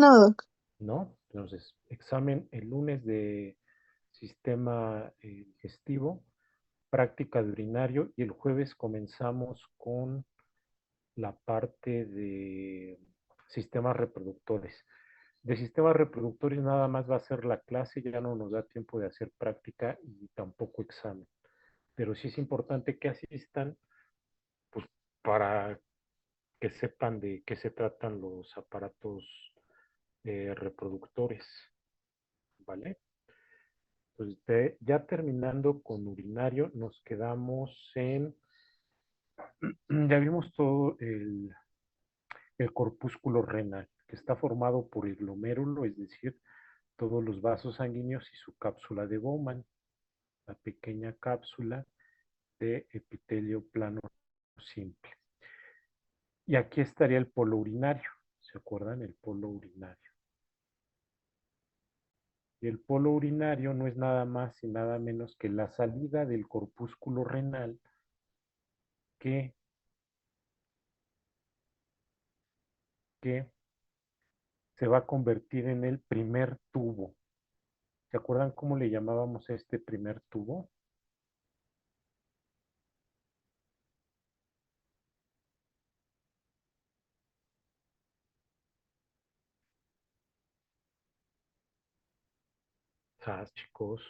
No, doc. ¿no? Entonces, examen el lunes de sistema digestivo, práctica de urinario y el jueves comenzamos con la parte de sistemas reproductores. De sistemas reproductores nada más va a ser la clase, ya no nos da tiempo de hacer práctica y tampoco examen. Pero sí es importante que asistan, pues, para que sepan de qué se tratan los aparatos reproductores, ¿vale? Pues ya terminando con urinario, nos quedamos en, ya vimos todo el corpúsculo renal, que está formado por el glomérulo, es decir, todos los vasos sanguíneos y su cápsula de Bowman, la pequeña cápsula de epitelio plano simple. Y aquí estaría el polo urinario, ¿se acuerdan? El polo urinario. Y el polo urinario no es nada más y nada menos que la salida del corpúsculo renal que, que se va a convertir en el primer tubo. ¿Se acuerdan cómo le llamábamos a este primer tubo? Ah, chicos,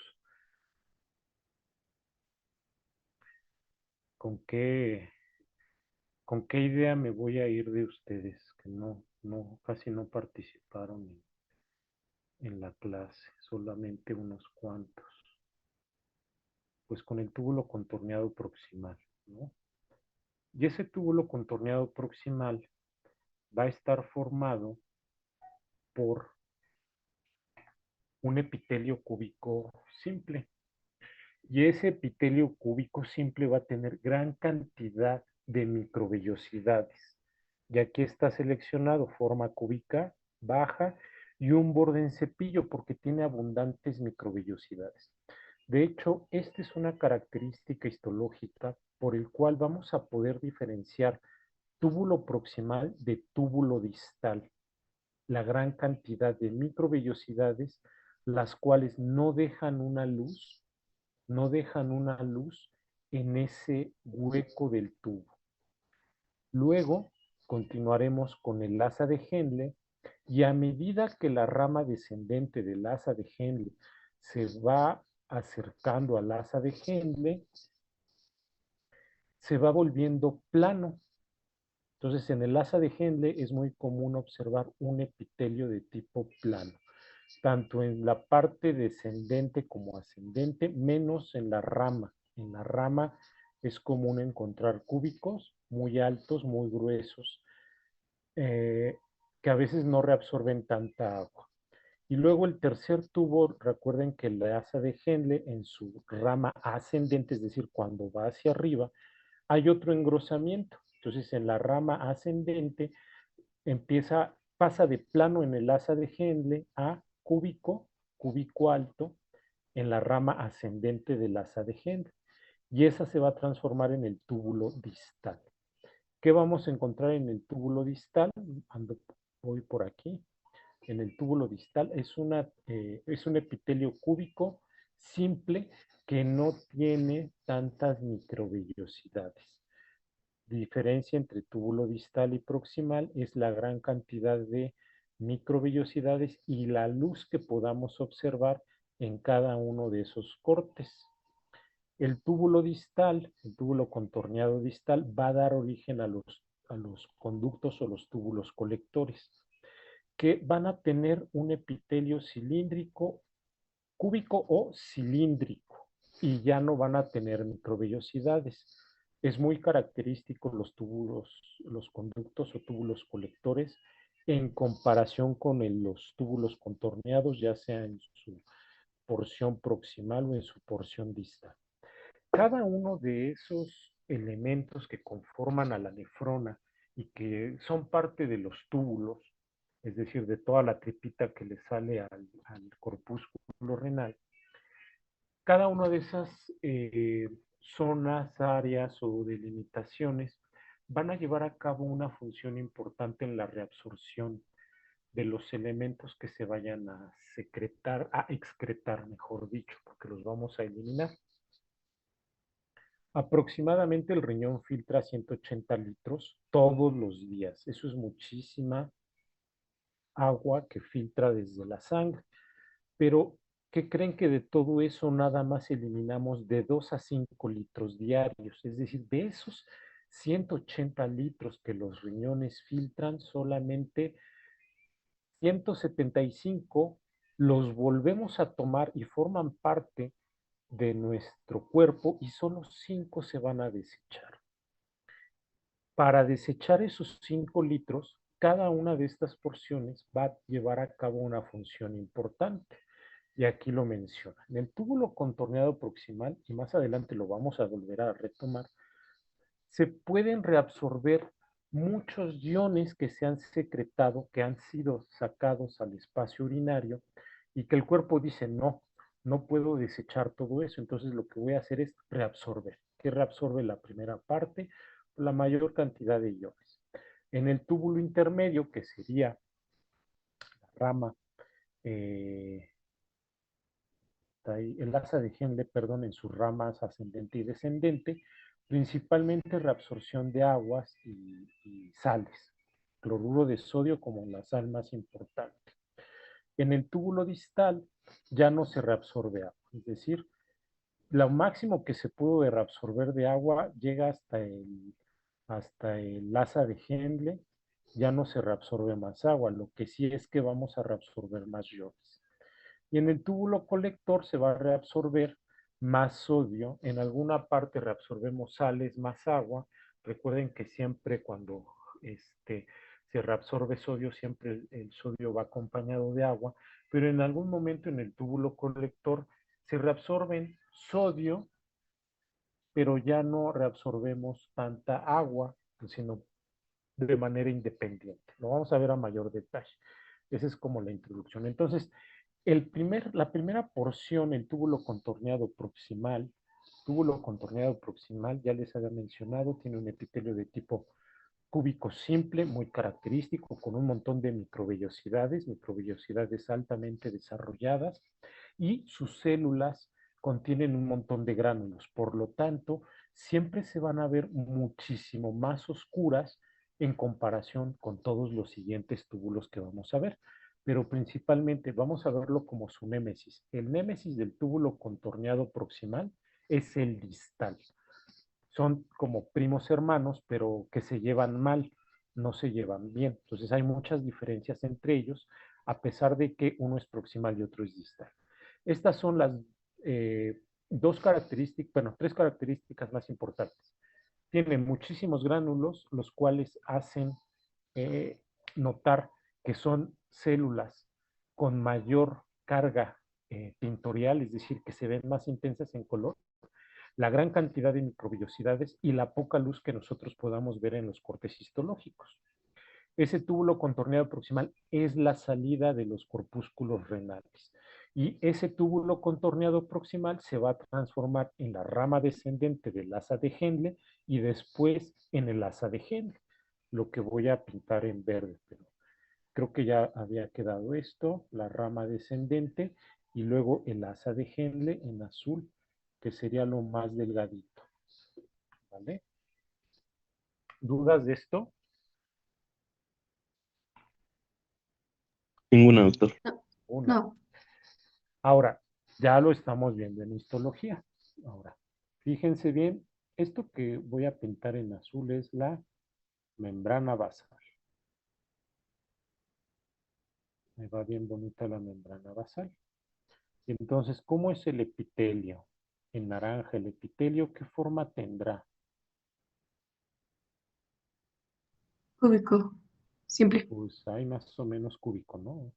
¿con qué, ¿con qué idea me voy a ir de ustedes? Que casi no participaron en la clase, solamente unos cuantos. Pues con el túbulo contorneado proximal, ¿no? Y ese túbulo contorneado proximal va a estar formado por un epitelio cúbico simple. Y ese epitelio cúbico simple va a tener gran cantidad de microvellosidades. Y aquí está seleccionado forma cúbica baja y un borde en cepillo porque tiene abundantes microvellosidades. De hecho, esta es una característica histológica por el cual vamos a poder diferenciar túbulo proximal de túbulo distal. La gran cantidad de microvellosidades, las cuales no dejan una luz en ese hueco del tubo. Luego continuaremos con el asa de Henle y a medida que la rama descendente del asa de Henle se va acercando al asa de Henle, se va volviendo plano. Entonces, en el asa de Henle es muy común observar un epitelio de tipo plano, tanto en la parte descendente como ascendente, menos en la rama. En la rama es común encontrar cúbicos muy altos, muy gruesos, eh, que a veces no reabsorben tanta agua. Y luego el tercer tubo, recuerden que la asa de Henle en su rama ascendente, es decir, cuando va hacia arriba, hay otro engrosamiento. Entonces, en la rama ascendente pasa de plano en el asa de Henle a cúbico, cúbico alto, en la rama ascendente del asa de Henle. Y esa se va a transformar en el túbulo distal. ¿Qué vamos a encontrar en el túbulo distal? Voy por aquí. En el túbulo distal es un epitelio cúbico simple que no tiene tantas microvellosidades. La diferencia entre túbulo distal y proximal es la gran cantidad de microvellosidades y la luz que podamos observar en cada uno de esos cortes. El túbulo distal, el túbulo contorneado distal, va a dar origen a los conductos o los túbulos colectores, que van a tener un epitelio cilíndrico, cúbico o cilíndrico, y ya no van a tener microvellosidades. Es muy característico los conductos o túbulos colectores en comparación con los túbulos contorneados, ya sea en su porción proximal o en su porción distal. Cada uno de esos elementos que conforman a la nefrona y que son parte de los túbulos, es decir, de toda la tripita que le sale al corpúsculo renal, cada una de esas zonas, áreas o delimitaciones van a llevar a cabo una función importante en la reabsorción de los elementos que se vayan a secretar, a excretar, mejor dicho, porque los vamos a eliminar. Aproximadamente el riñón filtra 180 litros todos los días. Eso es muchísima agua que filtra desde la sangre. Pero, ¿qué creen? Que de todo eso nada más eliminamos de 2 a 5 litros diarios? Es decir, de esos 180 litros que los riñones filtran, solamente 175 los volvemos a tomar y forman parte de nuestro cuerpo, y solo 5 se van a desechar. Para desechar esos 5 litros, cada una de estas porciones va a llevar a cabo una función importante. Y aquí lo menciona. En el túbulo contorneado proximal, y más adelante lo vamos a volver a retomar, se pueden reabsorber muchos iones que se han secretado, que han sido sacados al espacio urinario, y que el cuerpo dice, no, no puedo desechar todo eso, entonces lo que voy a hacer es reabsorber. ¿Qué reabsorbe la primera parte? La mayor cantidad de iones. En el túbulo intermedio, que sería la rama, el asa de Henle, perdón, en sus ramas ascendente y descendente, principalmente reabsorción de aguas y sales, cloruro de sodio como la sal más importante. En el túbulo distal ya no se reabsorbe agua, es decir, lo máximo que se pudo reabsorber de agua llega hasta el asa de Henle, ya no se reabsorbe más agua, lo que sí es que vamos a reabsorber más iones. Y en el túbulo colector se va a reabsorber más sodio, en alguna parte reabsorbemos sales más agua. Recuerden que siempre cuando se reabsorbe sodio, siempre el sodio va acompañado de agua, pero en algún momento en el túbulo colector se reabsorben sodio, pero ya no reabsorbemos tanta agua, sino de manera independiente. Lo vamos a ver a mayor detalle. Esa es como la introducción. Entonces, la primera porción, el túbulo contorneado proximal, ya les había mencionado, tiene un epitelio de tipo cúbico simple, muy característico, con un montón de microvellosidades altamente desarrolladas, y sus células contienen un montón de gránulos. Por lo tanto, siempre se van a ver muchísimo más oscuras en comparación con todos los siguientes túbulos que vamos a ver. Pero principalmente vamos a verlo como su némesis. El némesis del túbulo contorneado proximal es el distal. Son como primos hermanos, pero que se llevan mal, no se llevan bien. Entonces hay muchas diferencias entre ellos, a pesar de que uno es proximal y otro es distal. Estas son las dos características, bueno, tres características más importantes. Tienen muchísimos gránulos, los cuales hacen eh, notar que son células con mayor carga pintorial, es decir, que se ven más intensas en color, la gran cantidad de microvellosidades y la poca luz que nosotros podamos ver en los cortes histológicos. Ese túbulo contorneado proximal es la salida de los corpúsculos renales. Y ese túbulo contorneado proximal se va a transformar en la rama descendente del asa de Henle y después en el asa de Henle, lo que voy a pintar en verde. Pero creo que ya había quedado esto, la rama descendente, y luego el asa de Henle en azul, que sería lo más delgadito. ¿Vale? ¿Dudas de esto? Ninguna, doctor. No, Una. no. Ahora, ya lo estamos viendo en histología. Ahora, fíjense bien, esto que voy a pintar en azul es la membrana basal. Me va bien bonita la membrana basal. Y entonces, ¿cómo es el epitelio? En naranja, el epitelio, ¿qué forma tendrá? Cúbico. Simple. Pues hay más o menos cúbico, ¿no?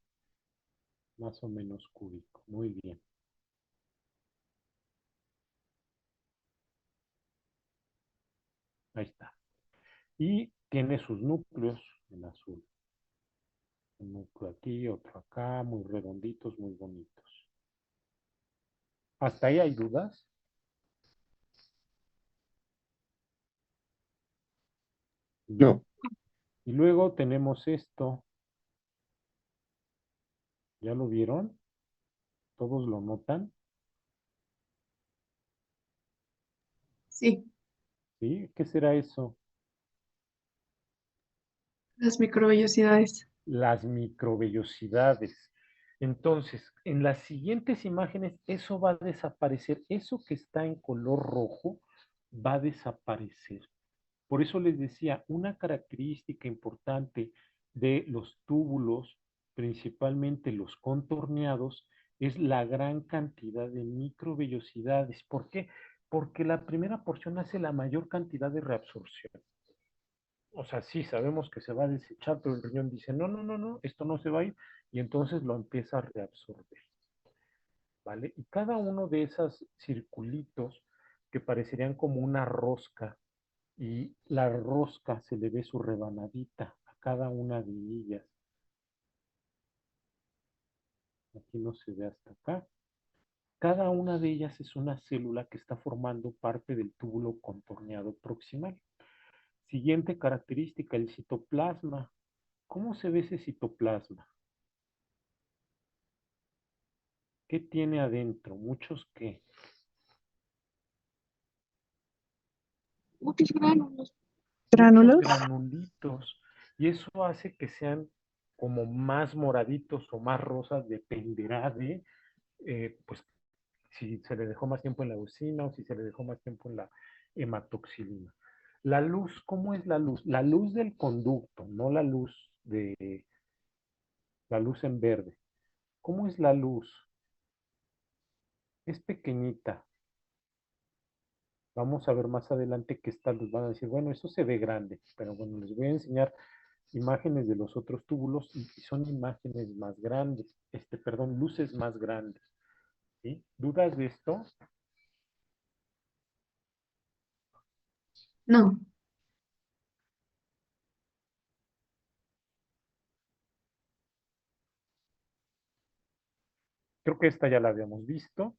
Más o menos cúbico. Muy bien. Ahí está. Y tiene sus núcleos en azul. Un núcleo aquí, otro acá, muy redonditos, muy bonitos. ¿Hasta ahí hay dudas? Bien. No, Y luego tenemos esto, ¿Ya lo vieron? ¿Todos lo notan? Sí, ¿Sí? ¿Qué será eso? las microvellosidades. Las microvellosidades. Entonces, en las siguientes imágenes, eso va a desaparecer. Eso que está en color rojo va a desaparecer. Por eso les decía, una característica importante de los túbulos, principalmente los contorneados, es la gran cantidad de microvellosidades. ¿Por qué? Porque la primera porción hace la mayor cantidad de reabsorción. O sea, sí sabemos que se va a desechar, pero el riñón dice, no, no, no, no, esto no se va a ir, y entonces lo empieza a reabsorber, ¿vale? Y cada uno de esos circulitos que parecerían como una rosca, y la rosca se le ve su rebanadita a cada una de ellas. Aquí no se ve hasta acá. Cada una de ellas es una célula que está formando parte del túbulo contorneado proximal. Siguiente característica, el citoplasma. ¿Cómo se ve ese citoplasma? ¿Qué tiene adentro? Muchos qué. Muchos gránulos. Muchos Gránulos. granulitos. Y eso hace que sean como más moraditos o más rosas, dependerá de, pues, si se le dejó más tiempo en la usina o si se le dejó más tiempo en la hematoxilina. La luz, ¿cómo es la luz? La luz del conducto, no la luz en verde. ¿Cómo es la luz? Es pequeñita. Vamos a ver más adelante que esta luz van a decir, bueno, eso se ve grande, pero bueno, les voy a enseñar imágenes de los otros túbulos y son imágenes más grandes, perdón, luces más grandes. ¿Sí? ¿Dudas de esto? No, Creo que esta ya la habíamos visto.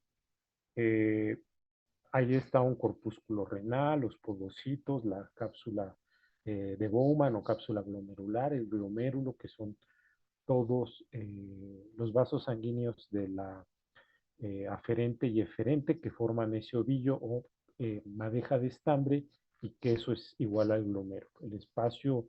Eh, Ahí está un corpúsculo renal, los podocitos, la cápsula de Bowman o cápsula glomerular, el glomérulo, que son todos los vasos sanguíneos de la aferente y eferente que forman ese ovillo o madeja de estambre, y que eso es igual al glomérulo, el espacio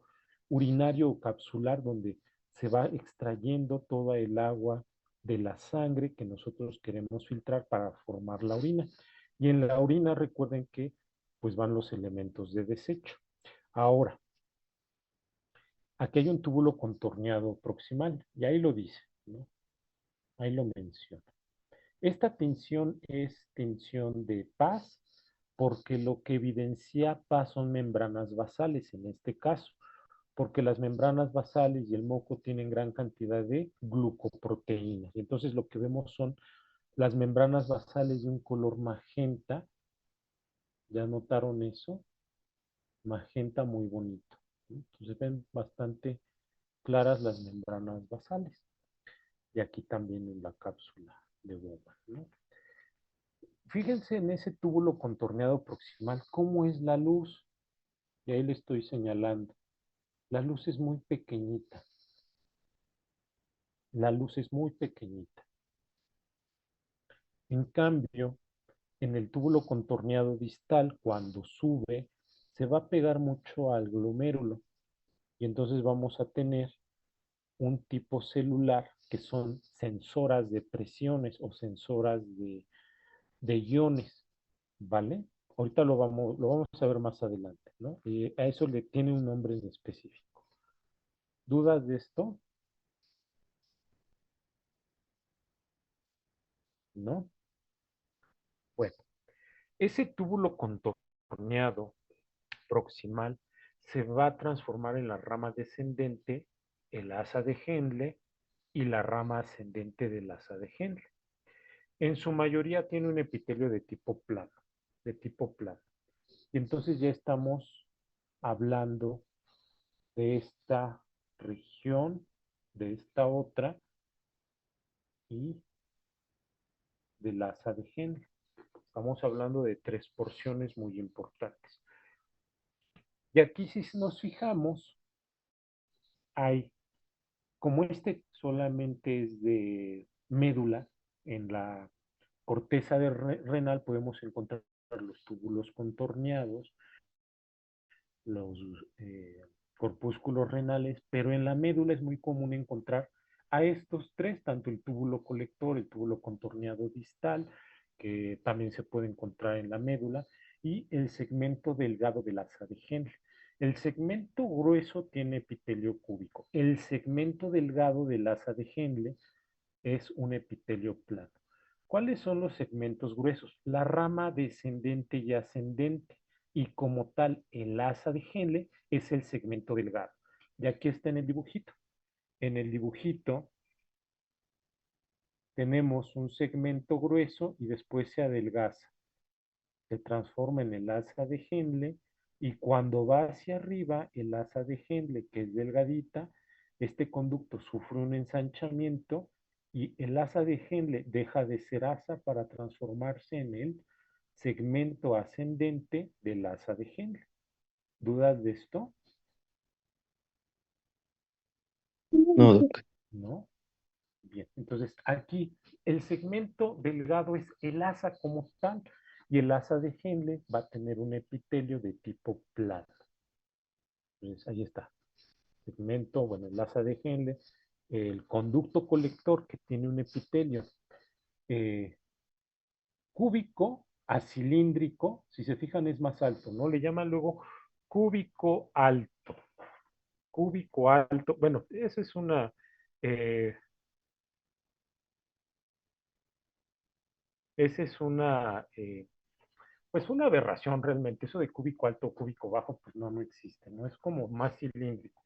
urinario o capsular donde se va extrayendo toda el agua de la sangre que nosotros queremos filtrar para formar la orina. Y en la orina recuerden que pues van los elementos de desecho. Ahora, aquí hay un túbulo contorneado proximal, y ahí lo dice, ¿no? Ahí lo menciona. Esta tensión es tensión de paz, porque lo que evidencia paz son membranas basales en este caso, porque las membranas basales y el moco tienen gran cantidad de glucoproteínas. Y entonces lo que vemos son las membranas basales de un color magenta. ¿Ya notaron eso? Magenta muy bonito. Entonces ven bastante claras las membranas basales. Y aquí también en la cápsula de Bowman, ¿no? Fíjense en ese túbulo contorneado proximal, cómo es la luz. Y ahí le estoy señalando. La luz es muy pequeñita. La luz es muy pequeñita. En cambio, en el túbulo contorneado distal, cuando sube, se va a pegar mucho al glomérulo. Y entonces vamos a tener un tipo celular que son sensoras de presiones o sensoras de iones, ¿vale? Ahorita lo vamos a ver más adelante, ¿no? Y a eso le tiene un nombre en específico. ¿Dudas de esto? ¿No? Bueno, ese túbulo contorneado proximal se va a transformar en la rama descendente, el asa de Henle y la rama ascendente del asa de Henle. En su mayoría tiene un epitelio de tipo plano, de tipo plano. Y entonces ya estamos hablando de esta región, de esta otra y del asa de Henle. Estamos hablando de tres porciones muy importantes. Y aquí si nos fijamos, hay, como este solamente es de médula, en la corteza renal podemos encontrar los túbulos contorneados, los corpúsculos renales, pero en la médula es muy común encontrar a estos tres, tanto el túbulo colector, el túbulo contorneado distal, que también se puede encontrar en la médula, y el segmento delgado del asa de Henle. El segmento grueso tiene epitelio cúbico. El segmento delgado del asa de Henle es un epitelio plano. ¿Cuáles son los segmentos gruesos? La rama descendente y ascendente, y como tal el asa de Henle es el segmento delgado. Y aquí está en el dibujito. En el dibujito tenemos un segmento grueso y después se adelgaza, se transforma en el asa de Henle, y cuando va hacia arriba el asa de Henle, que es delgadita, este conducto sufre un ensanchamiento y el asa de Henle deja de ser asa para transformarse en el segmento ascendente del asa de Henle. ¿Dudas de esto? No, Doc. ¿No? Bien, entonces aquí el segmento delgado es el asa como tal, y el asa de Henle va a tener un epitelio de tipo plano. Entonces ahí está. Segmento, bueno, el asa de Henle, el conducto colector que tiene un epitelio eh, cúbico a cilíndrico, si se fijan es más alto, ¿no? Le llaman luego cúbico alto. Cúbico alto, bueno, esa es una... esa es una pues una aberración realmente. Eso de cúbico alto o cúbico bajo, pues no, no existe, ¿no? Es como más cilíndrico.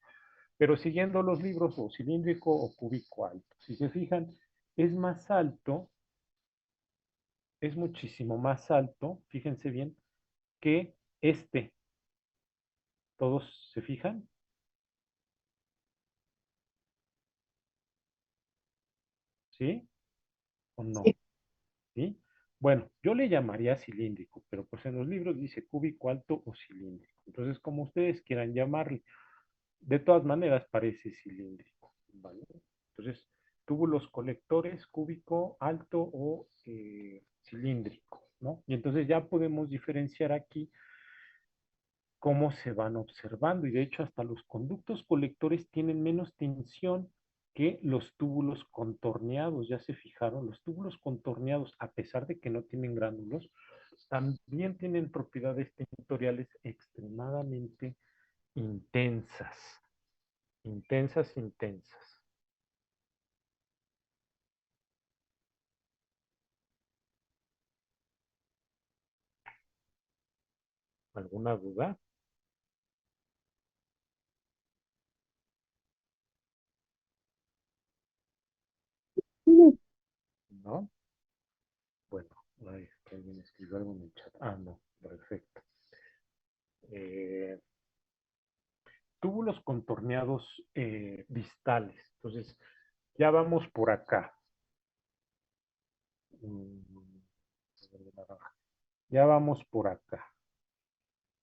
Pero siguiendo los libros, o cilíndrico o cúbico alto. Si se fijan, es más alto, es muchísimo más alto, fíjense bien, que este. ¿Todos se fijan? ¿Sí o no? Sí. ¿Sí? Bueno, yo le llamaría cilíndrico, pero pues en los libros dice cúbico alto o cilíndrico. Entonces, como ustedes quieran llamarle, de todas maneras parece cilíndrico, ¿vale? Entonces, túbulos colectores, cúbico, alto o cilíndrico, ¿no? Y entonces ya podemos diferenciar aquí cómo se van observando, y de hecho hasta los conductos colectores tienen menos tensión que los túbulos contorneados. Ya se fijaron, los túbulos contorneados, a pesar de que no tienen gránulos, también tienen propiedades tensoriales extremadamente intensas, intensas, intensas. ¿Alguna duda? ¿No? Bueno, ay, que alguien escribió algo en el chat. Ah, no, perfecto. Eh, túbulos contorneados distales. Entonces, ya vamos por acá. Mm, ya vamos por acá,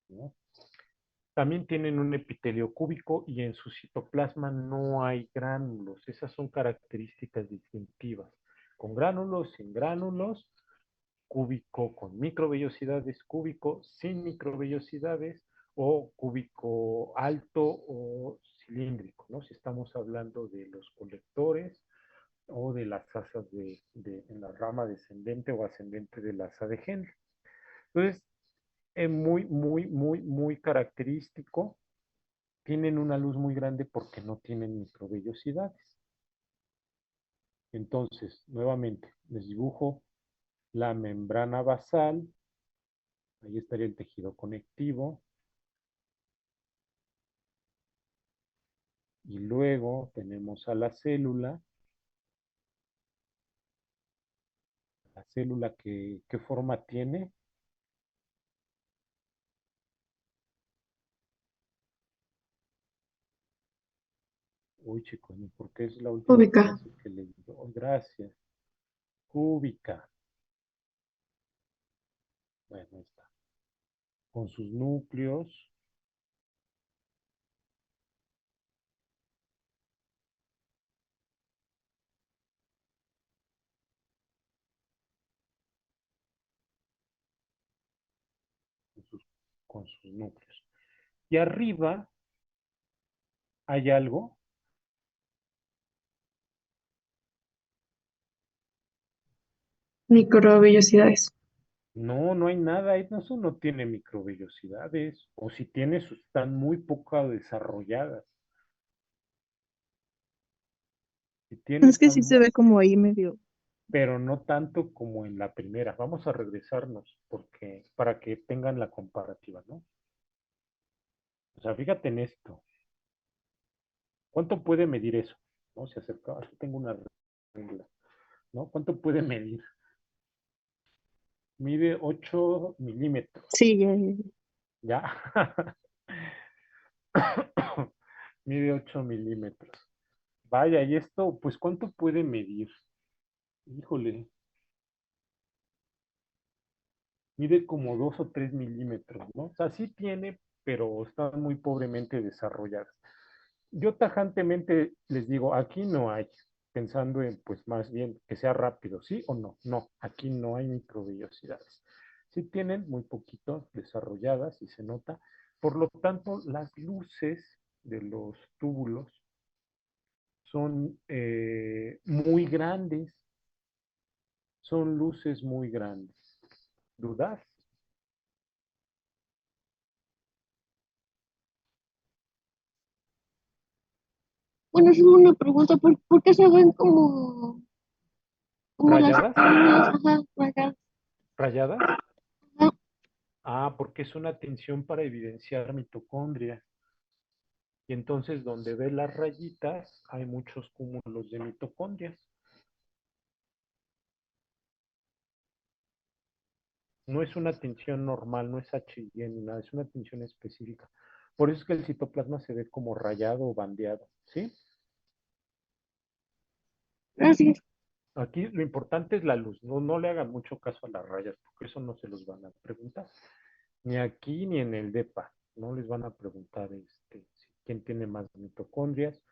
¿no? También tienen un epitelio cúbico y en su citoplasma no hay gránulos. Esas son características distintivas. Con gránulos, sin gránulos, cúbico con microvellosidades, cúbico sin microvellosidades, o cúbico alto o cilíndrico, ¿no? Si estamos hablando de los colectores o de las asas en la rama descendente o ascendente del asa de Henle. Entonces, es muy, muy, muy, muy característico. Tienen una luz muy grande porque no tienen microvellosidades. Entonces, nuevamente, les dibujo la membrana basal. Ahí estaría el tejido conectivo. Y luego tenemos a la célula. La célula que, ¿qué forma tiene? Uy, chicos, ¿por qué es la última Cúbica. clase que le digo? Oh, gracias. Cúbica. Bueno, ahí está. Con sus núcleos. con sus núcleos. Y arriba hay algo. Microvellosidades. No, no hay nada, eso no tiene microvellosidades, o si tiene, están muy poco desarrolladas. Si tiene, Es que están sí se ve como ahí medio. pero no tanto como en la primera. Vamos a regresarnos porque para que tengan la comparativa, ¿no? O sea, fíjate en esto. ¿Cuánto puede medir eso? ¿No? Se acerca, aquí tengo una regla, ¿no? ¿Cuánto puede medir? Mide 8 milímetros, Sí, ¿ya? Mide 8 milímetros. Vaya, y esto, pues, ¿cuánto puede medir? Híjole, mide como 2 o 3 milímetros, ¿no? O sea, sí tiene, pero están muy pobremente desarrolladas. Yo tajantemente les digo, aquí no hay, pensando en, pues, más bien que sea rápido, ¿sí o no? No, aquí no hay microvellosidades. Sí tienen muy poquito desarrolladas y se nota. Por lo tanto, las luces de los túbulos son muy grandes, son luces muy grandes. ¿Dudas? Bueno, es una pregunta, ¿por qué se ven como las ¿Rayadas? líneas, ajá, rayadas? ¿Rayadas? Ajá. Ah, porque es una tensión para evidenciar mitocondria. Y entonces donde ves las rayitas hay muchos cúmulos de mitocondrias. No es una tensión normal, no es HY ni nada, es una tensión específica. Por eso es que el citoplasma se ve como rayado o bandeado, ¿sí? Gracias. Aquí lo importante es la luz, no le hagan mucho caso a las rayas, porque eso no se los van a preguntar. Ni aquí ni en el DEPA, no les van a preguntar quién tiene más mitocondrias,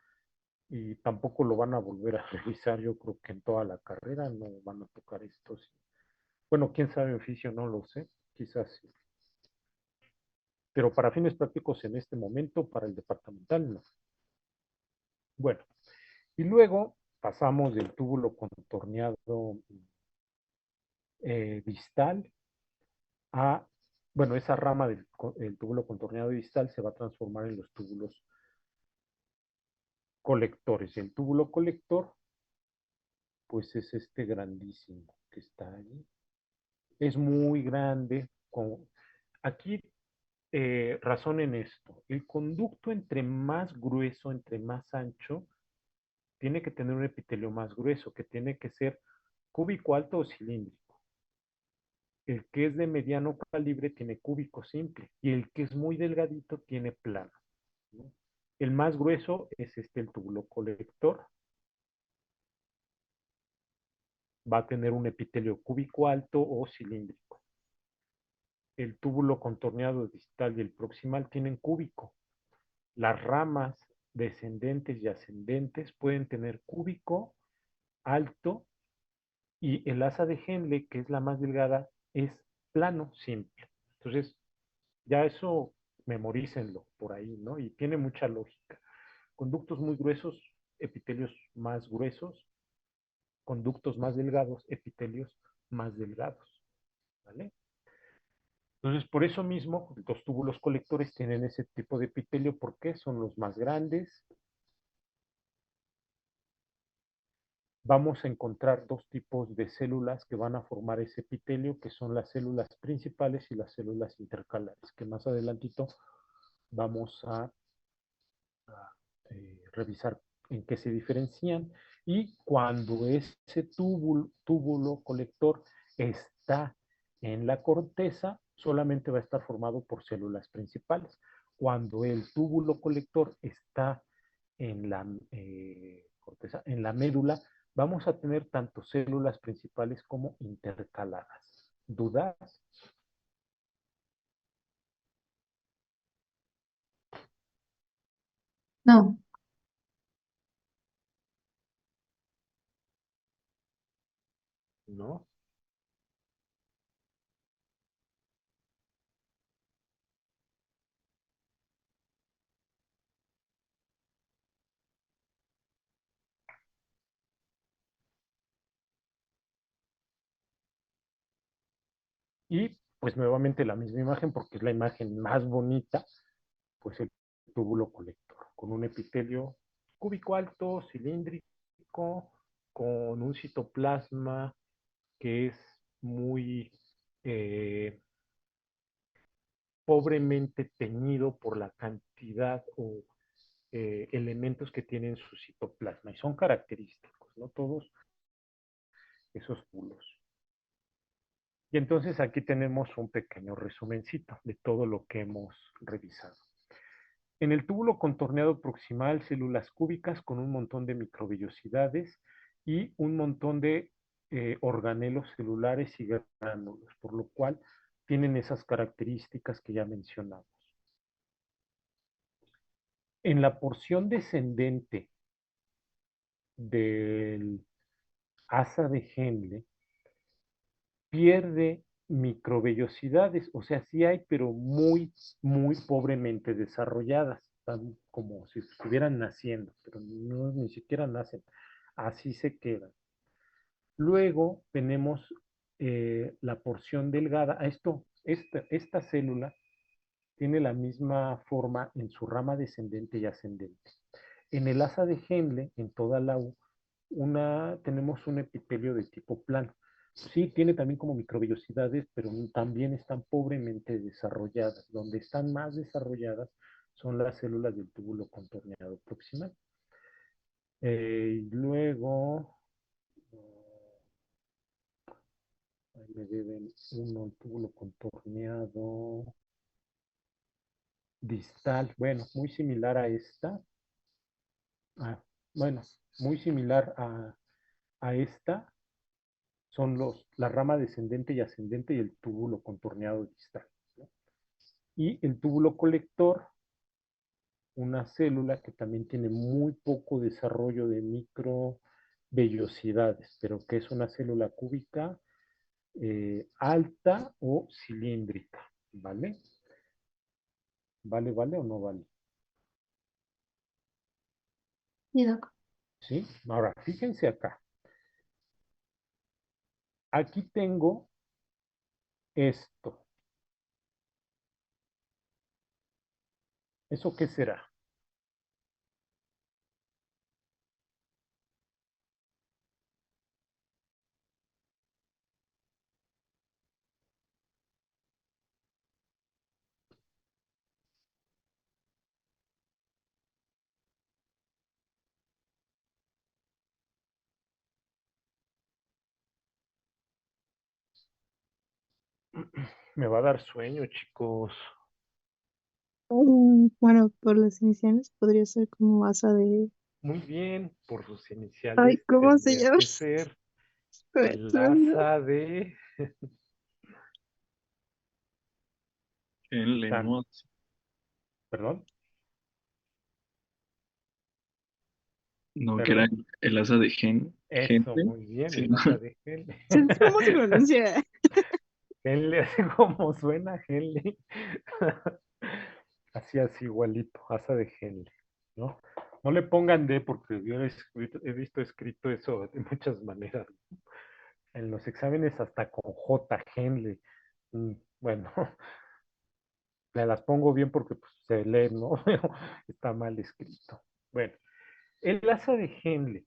y tampoco lo van a volver a revisar, yo creo que en toda la carrera no van a tocar esto. Sí. Bueno, quién sabe en fisio, no lo sé, quizás sí. Pero para fines prácticos en este momento, para el departamental, no. Bueno, y luego pasamos del túbulo contorneado distal a, bueno, esa rama del túbulo contorneado distal se va a transformar en los túbulos colectores. Y el túbulo colector, pues es este grandísimo que está ahí. Es muy grande. Aquí razonen esto. El conducto entre más grueso, entre más ancho, tiene que tener un epitelio más grueso, que tiene que ser cúbico alto o cilíndrico. El que es de mediano calibre tiene cúbico simple y el que es muy delgadito tiene plano, ¿no? El más grueso es el túbulo colector. Va a tener un epitelio cúbico alto o cilíndrico. El túbulo contorneado distal y el proximal tienen cúbico. Las ramas descendentes y ascendentes pueden tener cúbico alto, y el asa de Henle, que es la más delgada, es plano simple. Entonces, ya eso memorícenlo por ahí, ¿no? Y tiene mucha lógica. Conductos muy gruesos, epitelios más gruesos; conductos más delgados, epitelios más delgados, ¿vale? Entonces, por eso mismo, los túbulos colectores tienen ese tipo de epitelio, porque son los más grandes. Vamos a encontrar dos tipos de células que van a formar ese epitelio, que son las células principales y las células intercalares, que más adelantito vamos a revisar en qué se diferencian. Y cuando ese túbulo colector está en la corteza, solamente va a estar formado por células principales. Cuando el túbulo colector está en la corteza, en la médula, vamos a tener tanto células principales como intercaladas. ¿Dudas? No, ¿No? Y pues nuevamente la misma imagen, porque es la imagen más bonita, pues el túbulo colector, con un epitelio cúbico alto, cilíndrico, con un citoplasma que es muy pobremente teñido por la cantidad o elementos que tienen su citoplasma, y son característicos, ¿no? Todos esos bulos. Y entonces aquí tenemos un pequeño resumencito de todo lo que hemos revisado. En el túbulo contorneado proximal, células cúbicas con un montón de microvellosidades y un montón de organelos celulares y gránulos, por lo cual tienen esas características que ya mencionamos. En la porción descendente del asa de Henle, pierde microvellosidades, o sea, sí hay, pero muy, muy pobremente desarrolladas, tan como si estuvieran naciendo, pero no, ni siquiera nacen, así se quedan. Luego tenemos la porción delgada. Esta célula tiene la misma forma en su rama descendente y ascendente. En el asa de Henle, en toda la U, tenemos un epitelio de tipo plano. Sí, tiene también como microvellosidades, pero también están pobremente desarrolladas. Donde están más desarrolladas son las células del túbulo contorneado proximal. Luego, ahí me deben uno, el túbulo contorneado distal. Bueno, muy similar a esta. Ah, bueno, muy similar a esta. Son la rama descendente y ascendente y el túbulo contorneado distal, ¿no? Y el túbulo colector, una célula que también tiene muy poco desarrollo de microvellosidades, pero que es una célula cúbica alta o cilíndrica, ¿vale? ¿Vale, vale o no vale? Sí, doc. ¿Sí? Ahora, fíjense acá. Aquí tengo esto. ¿Eso qué será? Me va a dar sueño, chicos. Bueno, por las iniciales podría ser como asa de... Muy bien, por sus Ay, iniciales ¿cómo se tendría llama? que ser el Se me olvidó. asa de... Henle, Tan, ¿no? perdón, No, que era perdón. el asa de Eso, Henle. muy bien, Sí, el ¿no? asa de Henle. ¿Cómo se pronuncia? Henle, así como suena Henle. Así igualito, asa de Henle, ¿no? No le pongan D porque yo he visto escrito eso de muchas maneras. En los exámenes hasta con J, Henle. Bueno, me las pongo bien porque pues, se lee, ¿no? Pero está mal escrito. Bueno, el asa de Henle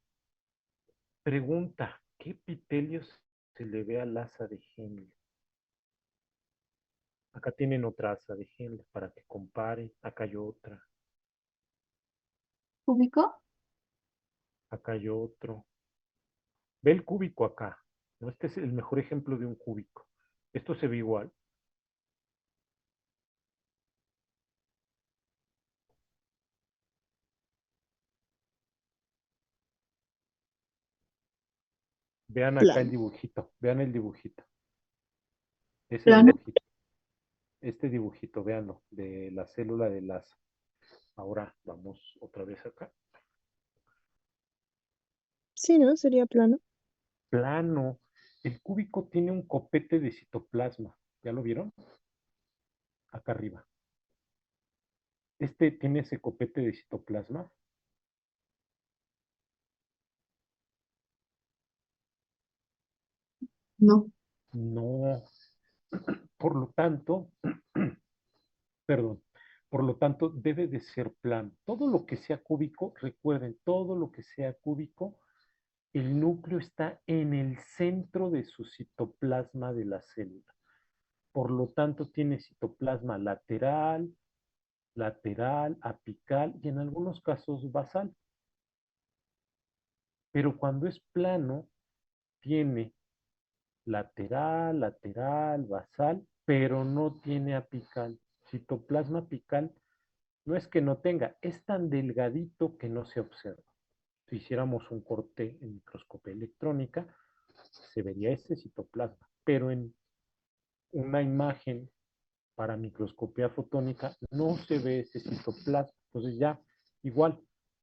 pregunta, ¿qué epitelios se le ve al asa de Henle? Acá tienen otra asa de Henle para que comparen. Acá hay otra, ¿Cúbico? acá hay otro. Ve el cúbico acá, ¿no? Este es el mejor ejemplo de un cúbico. Esto se ve igual. Vean acá el Plano. dibujito, vean el dibujito. Ese Plano. dibujito, este dibujito, véanlo, de la célula del asa. Ahora vamos otra vez acá. Sí, ¿no? Sería plano. Plano. El cúbico tiene un copete de citoplasma. ¿Ya lo vieron? Acá arriba. Este tiene ese copete de citoplasma. No. No. Por lo tanto, perdón, por lo tanto debe de ser plano. Todo lo que sea cúbico, recuerden, todo lo que sea cúbico, el núcleo está en el centro de su citoplasma de la célula. Por lo tanto, tiene citoplasma lateral, apical y en algunos casos basal. Pero cuando es plano, tiene lateral, basal, pero no tiene apical. Citoplasma apical no es que no tenga, es tan delgadito que no se observa. Si hiciéramos un corte en microscopía electrónica, se vería ese citoplasma, pero en una imagen para microscopía fotónica no se ve ese citoplasma. Entonces ya, igual,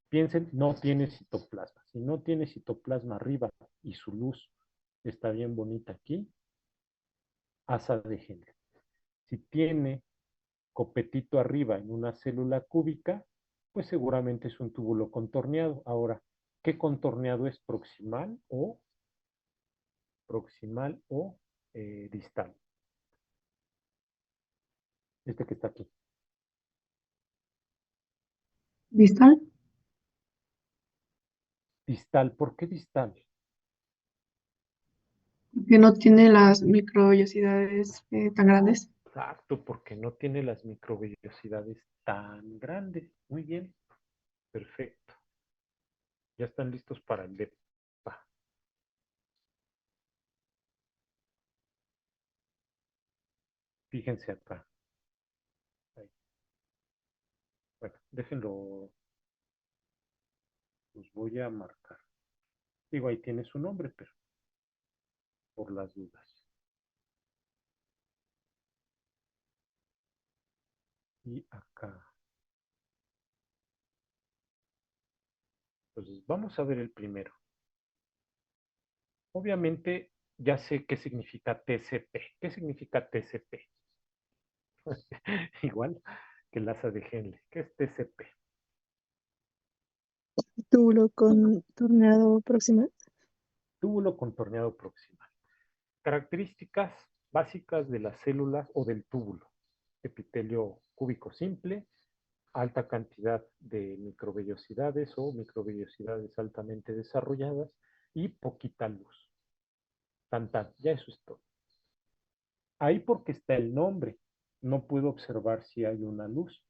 piensen, no tiene citoplasma. Si no tiene citoplasma arriba y su luz está bien bonita aquí, asa de Henle. Si tiene copetito arriba en una célula cúbica, pues seguramente es un túbulo contorneado. Ahora, ¿qué contorneado es? ¿Proximal o distal? Este que está aquí. ¿Distal? Distal, ¿por qué distal? Que no tiene las microvellosidades tan grandes. Exacto, porque no tiene las microvellosidades tan grandes. Muy bien, perfecto. Ya están listos para el DEPA. Fíjense acá. Ahí. Bueno, déjenlo, los voy a marcar. Digo, ahí tiene su nombre, pero por las dudas. Y acá. Entonces, vamos a ver el primero. Obviamente, ya sé qué significa TCP. ¿Qué significa TCP? Igual que el asa de Henle. ¿Qué es TCP? Túbulo con torneado proximal. Túbulo contorneado proximal. Características básicas de las células o del túbulo. Epitelio cúbico simple, alta cantidad de microvellosidades o microvellosidades altamente desarrolladas y poquita luz. Tan, ya eso es todo. Ahí porque está el nombre, no puedo observar si hay una luz,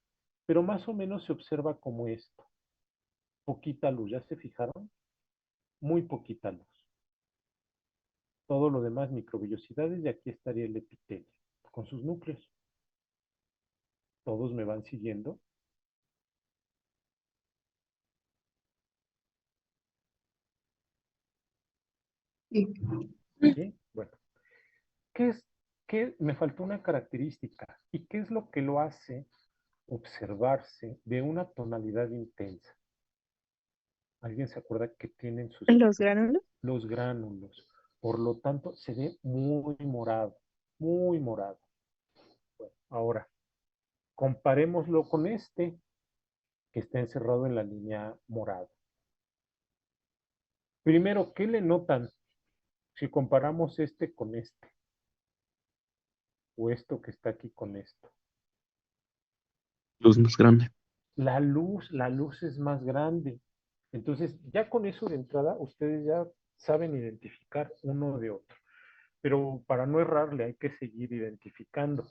pero más o menos se observa como esto. Poquita luz, ¿ya se fijaron? Muy poquita luz. Todo lo demás microvellosidades y aquí estaría el epitelio con sus núcleos. ¿Todos me van siguiendo? Sí. ¿Sí? Bueno, ¿qué es? Me faltó una característica. ¿Y qué es lo que lo hace observarse de una tonalidad intensa? ¿Alguien se acuerda que tienen sus... Los gránulos. Los gránulos? Por lo tanto, se ve muy morado, muy morado. Bueno, ahora, comparémoslo con este, que está encerrado en la línea morada. Primero, ¿qué le notan si comparamos este con este? O esto que está aquí con esto. Luz más grande. La luz es más grande. Entonces, ya con eso de entrada, ustedes ya saben identificar uno de otro. Pero para no errarle, hay que seguir identificando.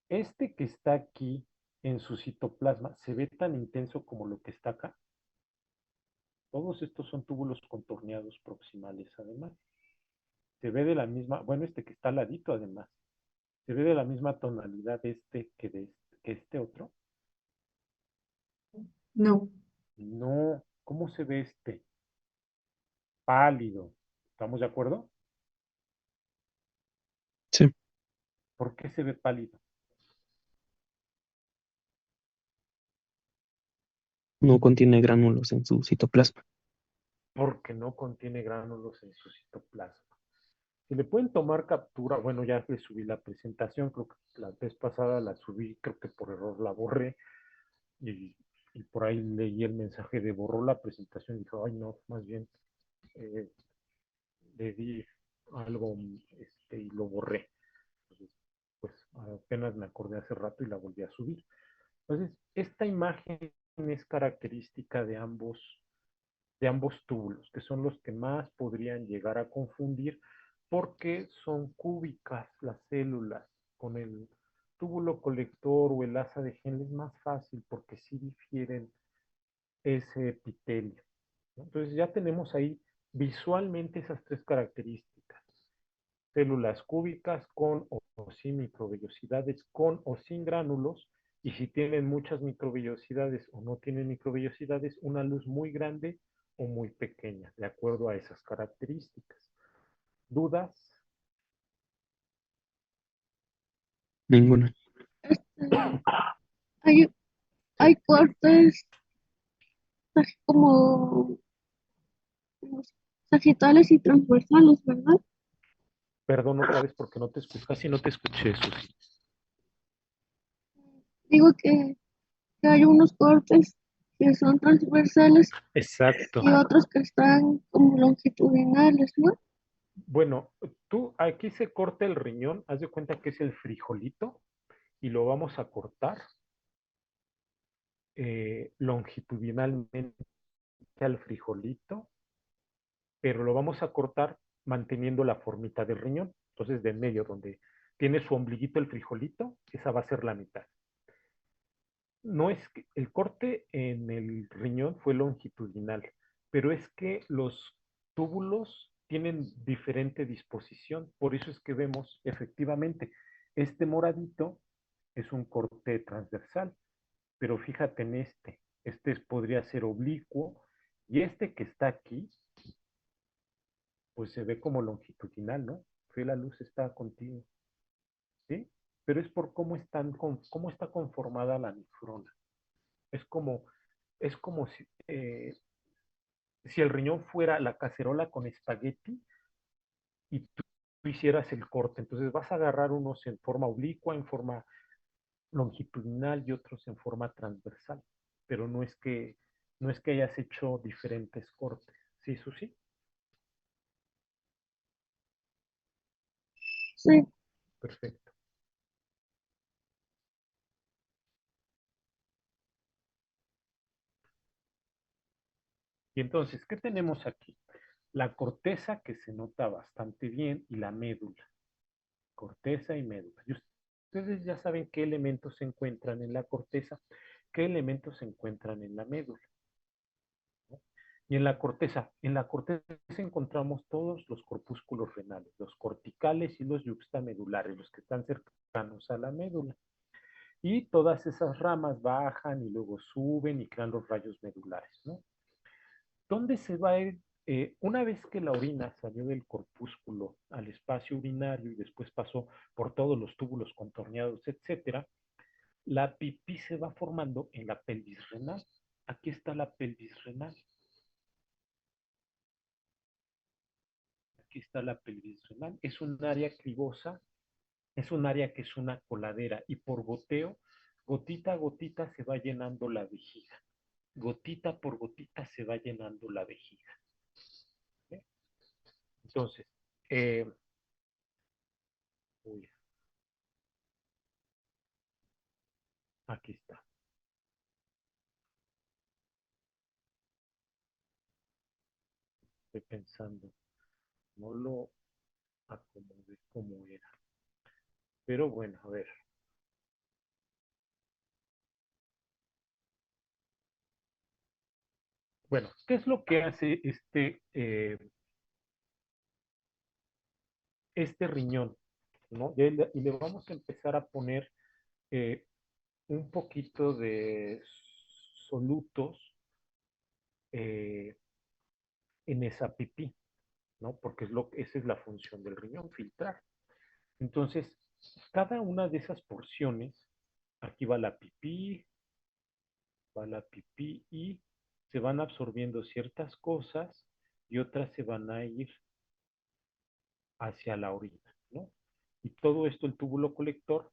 Este que está aquí en su citoplasma, ¿se ve tan intenso como lo que está acá? Todos estos son túbulos contorneados proximales, además. Se ve de la misma, bueno, este que está al ladito, además. Se ve de la misma tonalidad este que este otro. No. No, ¿cómo se ve este? Pálido. ¿Estamos de acuerdo? Sí. ¿Por qué se ve pálido? No contiene gránulos en su citoplasma. Porque no contiene gránulos en su citoplasma. Si le pueden tomar captura, bueno, ya le subí la presentación, creo que la vez pasada la subí, creo que por error la borré y, y por ahí leí el mensaje de borró la presentación y dijo, ay no, más bien eh, le di algo y lo borré. Entonces, pues apenas me acordé hace rato y la volví a subir. Entonces, esta imagen es característica de ambos túbulos, que son los que más podrían llegar a confundir porque son cúbicas las células. Con el túbulo colector o el asa de Henle es más fácil porque sí difieren ese epitelio, ¿no? Entonces ya tenemos ahí visualmente esas tres características. Células cúbicas con o sin microvellosidades, con o sin gránulos, y si tienen muchas microvellosidades o no tienen microvellosidades, una luz muy grande o muy pequeña, de acuerdo a esas características. ¿Dudas? Ninguna. Hay, Sí. hay cortes así como sagitales y transversales, ¿verdad? Perdón otra vez porque no te escuché, casi no te escuché, Susi. Digo que hay unos cortes que son transversales Exacto. y otros que están como longitudinales, ¿no? Bueno, tú aquí se corta el riñón, haz de cuenta que es el frijolito y lo vamos a cortar longitudinalmente al frijolito, pero lo vamos a cortar manteniendo la formita del riñón. Entonces, de en medio, donde tiene su ombliguito el frijolito, esa va a ser la mitad. No es que el corte en el riñón fue longitudinal, pero es que los túbulos tienen diferente disposición, por eso es que vemos efectivamente este moradito es un corte transversal, pero fíjate en este podría ser oblicuo y este que está aquí, pues se ve como longitudinal, ¿no? Que la luz está contigo, ¿sí? Pero es por cómo está conformada la nefrona. Es como, es como si el riñón fuera la cacerola con espagueti y tú hicieras el corte. Entonces vas a agarrar unos en forma oblicua, en forma longitudinal y otros en forma transversal. Pero no es que hayas hecho diferentes cortes. ¿Sí, Susi? Sí, Perfecto. Y entonces, ¿qué tenemos aquí? La corteza que se nota bastante bien y la médula. Corteza y médula. Y ustedes ya saben qué elementos se encuentran en la corteza, qué elementos se encuentran en la médula, ¿no? Y en la corteza encontramos todos los corpúsculos renales, los corticales y los yuxtamedulares, los que están cercanos a la médula. Y todas esas ramas bajan y luego suben y crean los rayos medulares, ¿no? ¿Dónde se va a ir? Una vez que la orina salió del corpúsculo al espacio urinario y después pasó por todos los túbulos contorneados, etcétera, la pipí se va formando en la pelvis renal. Aquí está la pelvis renal. Aquí está la pelvis renal. Es un área cribosa, es un área que es una coladera y por goteo, gotita a gotita se va llenando la vejiga. Gotita por gotita se va llenando la vejiga. ¿Sí? Entonces, uy, aquí está. Estoy pensando, no lo acomodé como era. Pero bueno, a ver. Bueno, ¿qué es lo que hace este riñón? ¿No? Y le vamos a empezar a poner eh, un poquito de solutos eh, en esa pipí, ¿no? Porque esa es la función del riñón, filtrar. Entonces, cada una de esas porciones, aquí va la pipí y se van absorbiendo ciertas cosas y otras se van a ir hacia la orina, ¿no? Y todo esto, el túbulo colector,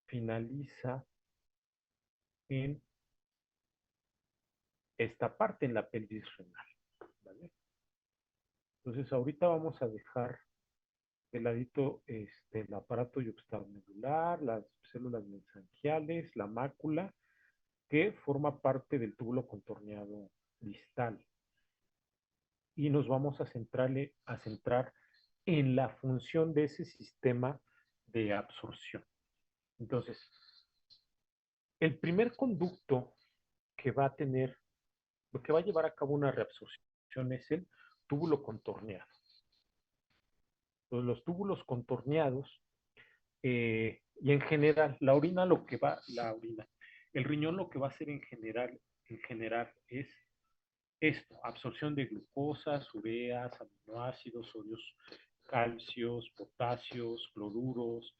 finaliza en esta parte, en la pelvis renal, ¿vale? Entonces, ahorita vamos a dejar este ladito, el aparato yuxtamedular, las células mesangiales, la mácula, que forma parte del túbulo contorneado distal. Y nos vamos a centrar en la función de ese sistema de absorción. Entonces, el primer conducto que va a tener, lo que va a llevar a cabo una reabsorción es el túbulo contorneado. Entonces, los túbulos contorneados, y en general, el riñón lo que va a hacer en general es esto: absorción de glucosas, ureas, aminoácidos, sodios, calcios, potasios, cloruros,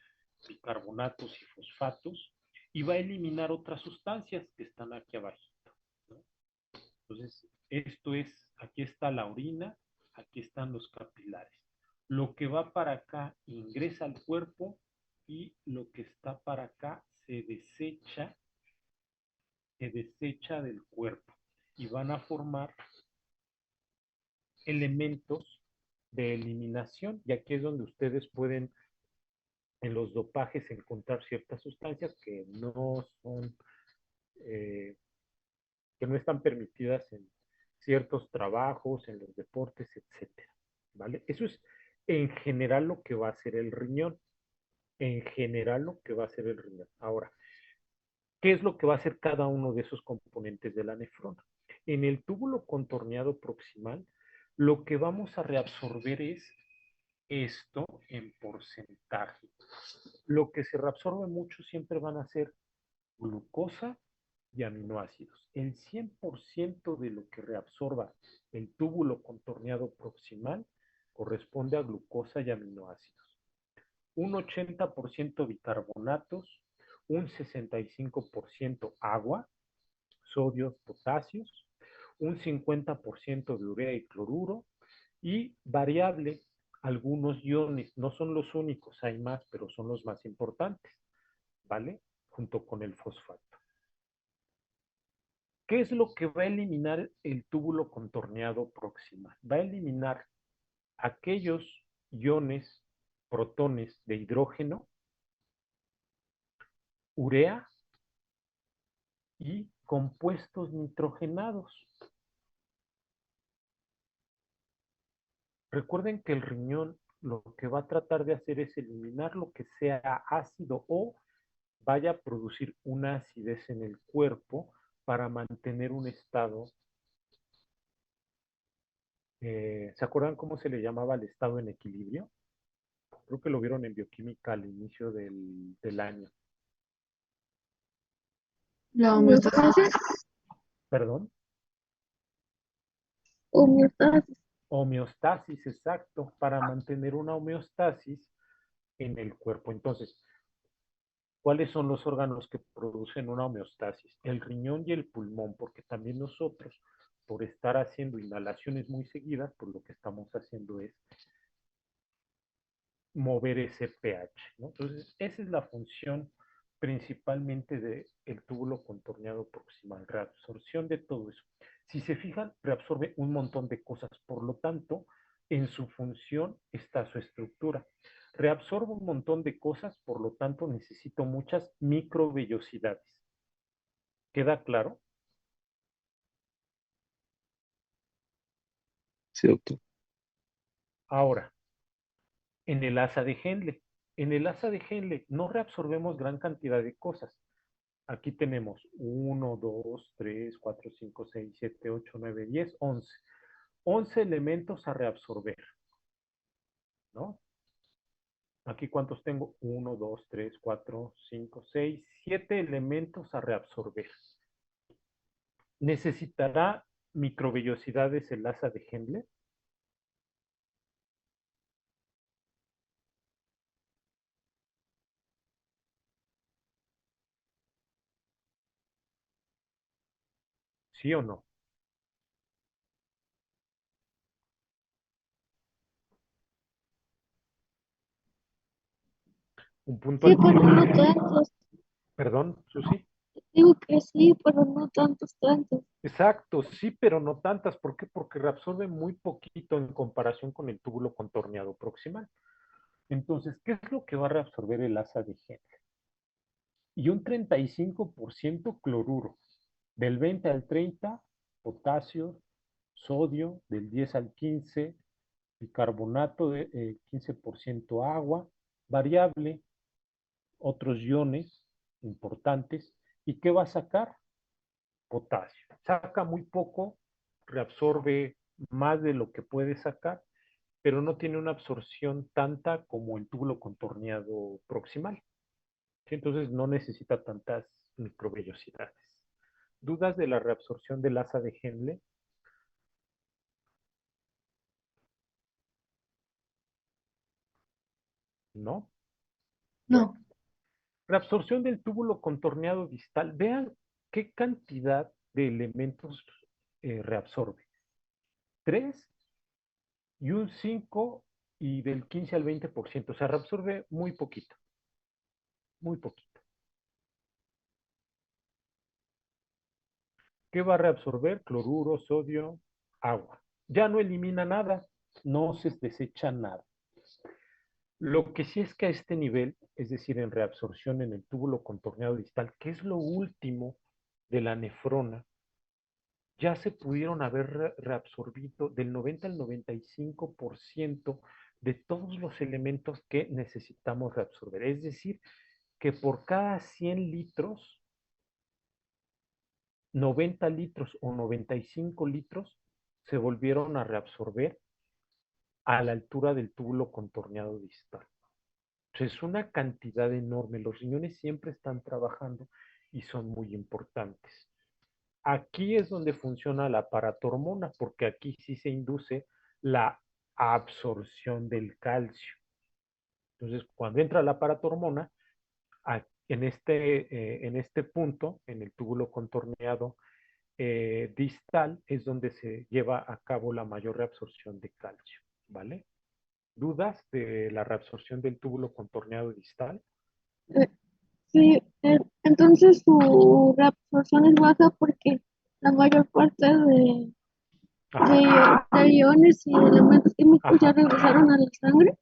bicarbonatos y fosfatos, y va a eliminar otras sustancias que están aquí abajo, ¿no? Entonces, aquí está la orina, aquí están los capilares. Lo que va para acá ingresa al cuerpo y lo que está para acá se desecha del cuerpo y van a formar elementos de eliminación, y aquí es donde ustedes pueden en los dopajes encontrar ciertas sustancias que no son, que no están permitidas en ciertos trabajos, en los deportes, etcétera, ¿vale? Eso es en general lo que va a hacer el riñón. En general lo que va a hacer el riñón. Ahora, ¿qué es lo que va a hacer cada uno de esos componentes de la nefrona? En el túbulo contorneado proximal, lo que vamos a reabsorber es esto en porcentaje. Lo que se reabsorbe mucho siempre van a ser glucosa y aminoácidos. El 100% de lo que reabsorba el túbulo contorneado proximal corresponde a glucosa y aminoácidos. Un 80% bicarbonatos, un 65% agua, sodios, potasios, un 50% de urea y cloruro, y variable algunos iones. No son los únicos, hay más, pero son los más importantes, ¿vale? Junto con el fosfato. ¿Qué es lo que va a eliminar el túbulo contorneado proximal? Va a eliminar aquellos iones, protones de hidrógeno, urea y compuestos nitrogenados. Recuerden que el riñón lo que va a tratar de hacer es eliminar lo que sea ácido o vaya a producir una acidez en el cuerpo para mantener un estado. ¿Se acuerdan cómo se le llamaba el estado en equilibrio? Creo que lo vieron en bioquímica al inicio del año. La homeostasis. Homeostasis. ¿Perdón? Homeostasis. Homeostasis, exacto, para mantener una homeostasis en el cuerpo. Entonces, ¿cuáles son los órganos que producen una homeostasis? El riñón y el pulmón, porque también nosotros, por estar haciendo inhalaciones muy seguidas, pues lo que estamos haciendo es mover ese pH, ¿no? Entonces, esa es la función principalmente del túbulo contorneado proximal, reabsorción de todo eso. Si se fijan, reabsorbe un montón de cosas, por lo tanto, en su función está su estructura. Reabsorbe un montón de cosas, por lo tanto, necesito muchas microvellosidades. ¿Queda claro? Sí, doctor. Ahora, en el asa de Henle. En el asa de Henle no reabsorbemos gran cantidad de cosas. Aquí tenemos 1, 2, 3, 4, 5, 6, 7, 8, 9, 10, 11. 11 elementos a reabsorber, ¿no? Aquí cuántos tengo? 1, 2, 3, 4, 5, 6, 7 elementos a reabsorber. ¿Necesitará microvellosidades el asa de Henle? ¿Sí o no? Un punto Sí, al pero no tiro. tantos. Perdón, Susi. Digo que sí, pero no tantos. Exacto, sí, pero no tantas. ¿Por qué? Porque reabsorbe muy poquito en comparación con el túbulo contorneado proximal. Entonces, ¿qué es lo que va a reabsorber el asa de Henle? Y un 35% cloruro, del 20 al 30, potasio, sodio, del 10 al 15, bicarbonato de 15% agua, variable, otros iones importantes. ¿Y qué va a sacar? Potasio. Saca muy poco, reabsorbe más de lo que puede sacar, pero no tiene una absorción tanta como el túbulo contorneado proximal. ¿Sí? Entonces no necesita tantas microvellosidades. ¿Dudas de la reabsorción del asa de Henle? ¿No? Bueno, No, reabsorción del túbulo contorneado distal. Vean qué cantidad de elementos reabsorbe. 3 y un 5 y del 15 al 20%. O sea, reabsorbe muy poquito, muy poquito. ¿Qué va a reabsorber? Cloruro, sodio, agua. Ya no elimina nada, no se desecha nada. Lo que sí es que a este nivel, es decir, en reabsorción en el túbulo contorneado distal, que es lo último de la nefrona, ya se pudieron haber reabsorbido del 90 al 95% de todos los elementos que necesitamos reabsorber. Es decir, que por cada 100 litros, 90 litros o 95 litros se volvieron a reabsorber a la altura del túbulo contorneado distal. Entonces, es una cantidad enorme. Los riñones siempre están trabajando y son muy importantes. Aquí es donde funciona la aparatormona, porque aquí sí se induce la absorción del calcio. Entonces, cuando entra la aparatormona, en este punto, en el túbulo contorneado distal, es donde se lleva a cabo la mayor reabsorción de calcio, ¿vale? ¿Dudas de la reabsorción del túbulo contorneado distal? Eh, sí, entonces su reabsorción es baja porque la mayor parte Ajá, de iones y elementos químicos ya ajá. regresaron a la sangre, por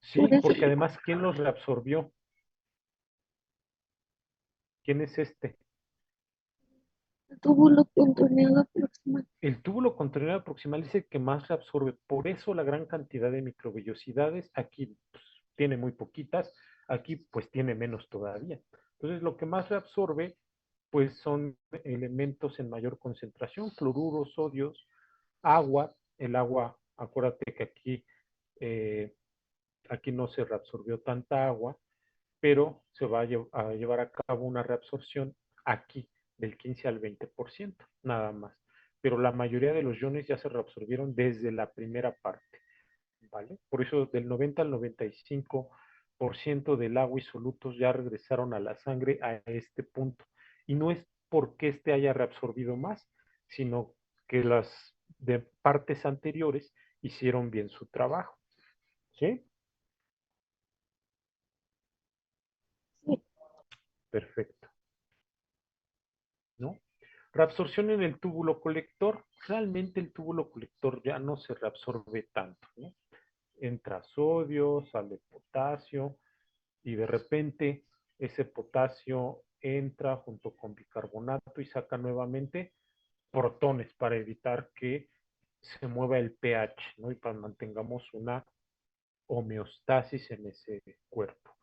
Sí, eso porque además, ¿quién los reabsorbió? ¿Quién es este? el túbulo contorneado proximal. El túbulo contorneado proximal es el que más reabsorbe. Por eso la gran cantidad de microvellosidades. Aquí pues, tiene muy poquitas, aquí pues tiene menos todavía. Entonces, lo que más reabsorbe pues son elementos en mayor concentración, fluoruros, sodios, agua. El agua, acuérdate que aquí no se reabsorbió tanta agua, pero se va a llevar a cabo una reabsorción aquí del 15 al 20%, nada más. Pero la mayoría de los iones ya se reabsorbieron desde la primera parte, ¿vale? Por eso del 90 al 95% del agua y solutos ya regresaron a la sangre a este punto. Y no es porque este haya reabsorbido más, sino que las de partes anteriores hicieron bien su trabajo, ¿sí? Sí, Perfecto, ¿no? Reabsorción en el túbulo colector. Realmente el túbulo colector ya no se reabsorbe tanto, ¿no? Entra sodio, sale potasio y de repente ese potasio entra junto con bicarbonato y saca nuevamente protones para evitar que se mueva el pH, ¿no? Y para mantengamos una homeostasis en ese cuerpo.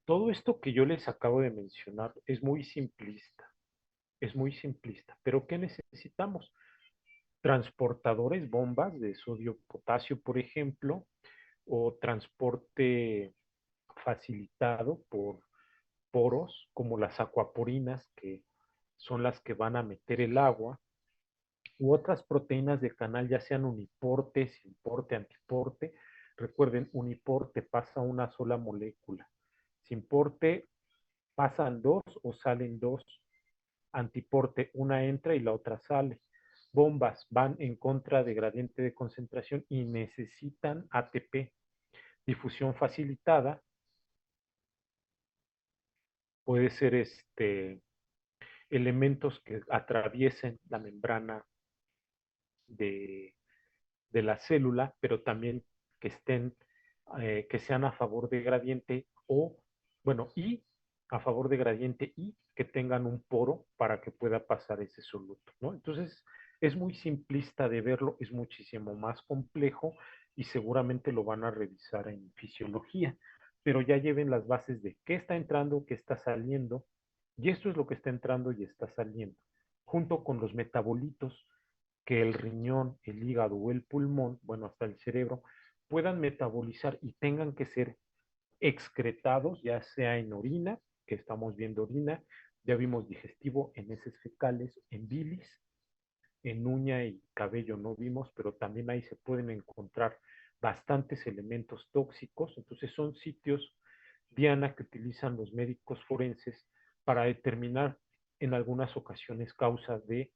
Todo esto que yo les acabo de mencionar es muy simplista, pero ¿qué necesitamos? Transportadores, bombas de sodio potasio, por ejemplo, o transporte facilitado por poros, como las acuaporinas, que son las que van a meter el agua, u otras proteínas de canal, ya sean uniporte, simporte, antiporte. Recuerden, uniporte pasa una sola molécula. Simporte pasan dos o salen dos. Antiporte, una entra y la otra sale. Bombas van en contra de gradiente de concentración y necesitan ATP. Difusión facilitada puede ser elementos que atraviesen la membrana de, de la célula, pero también que estén que sean a favor de gradiente o, bueno, y a favor de gradiente y que tengan un poro para que pueda pasar ese soluto, ¿no? Entonces, es muy simplista de verlo, es muchísimo más complejo y seguramente lo van a revisar en fisiología, pero ya lleven las bases de qué está entrando, qué está saliendo, y esto es lo que está entrando y está saliendo, junto con los metabolitos que el riñón, el hígado o el pulmón, bueno, hasta el cerebro, puedan metabolizar y tengan que ser excretados, ya sea en orina, que estamos viendo orina, ya vimos digestivo en heces fecales, en bilis, en uña y cabello no vimos, pero también ahí se pueden encontrar bastantes elementos tóxicos. Entonces son sitios, Diana, que utilizan los médicos forenses para determinar en algunas ocasiones causas de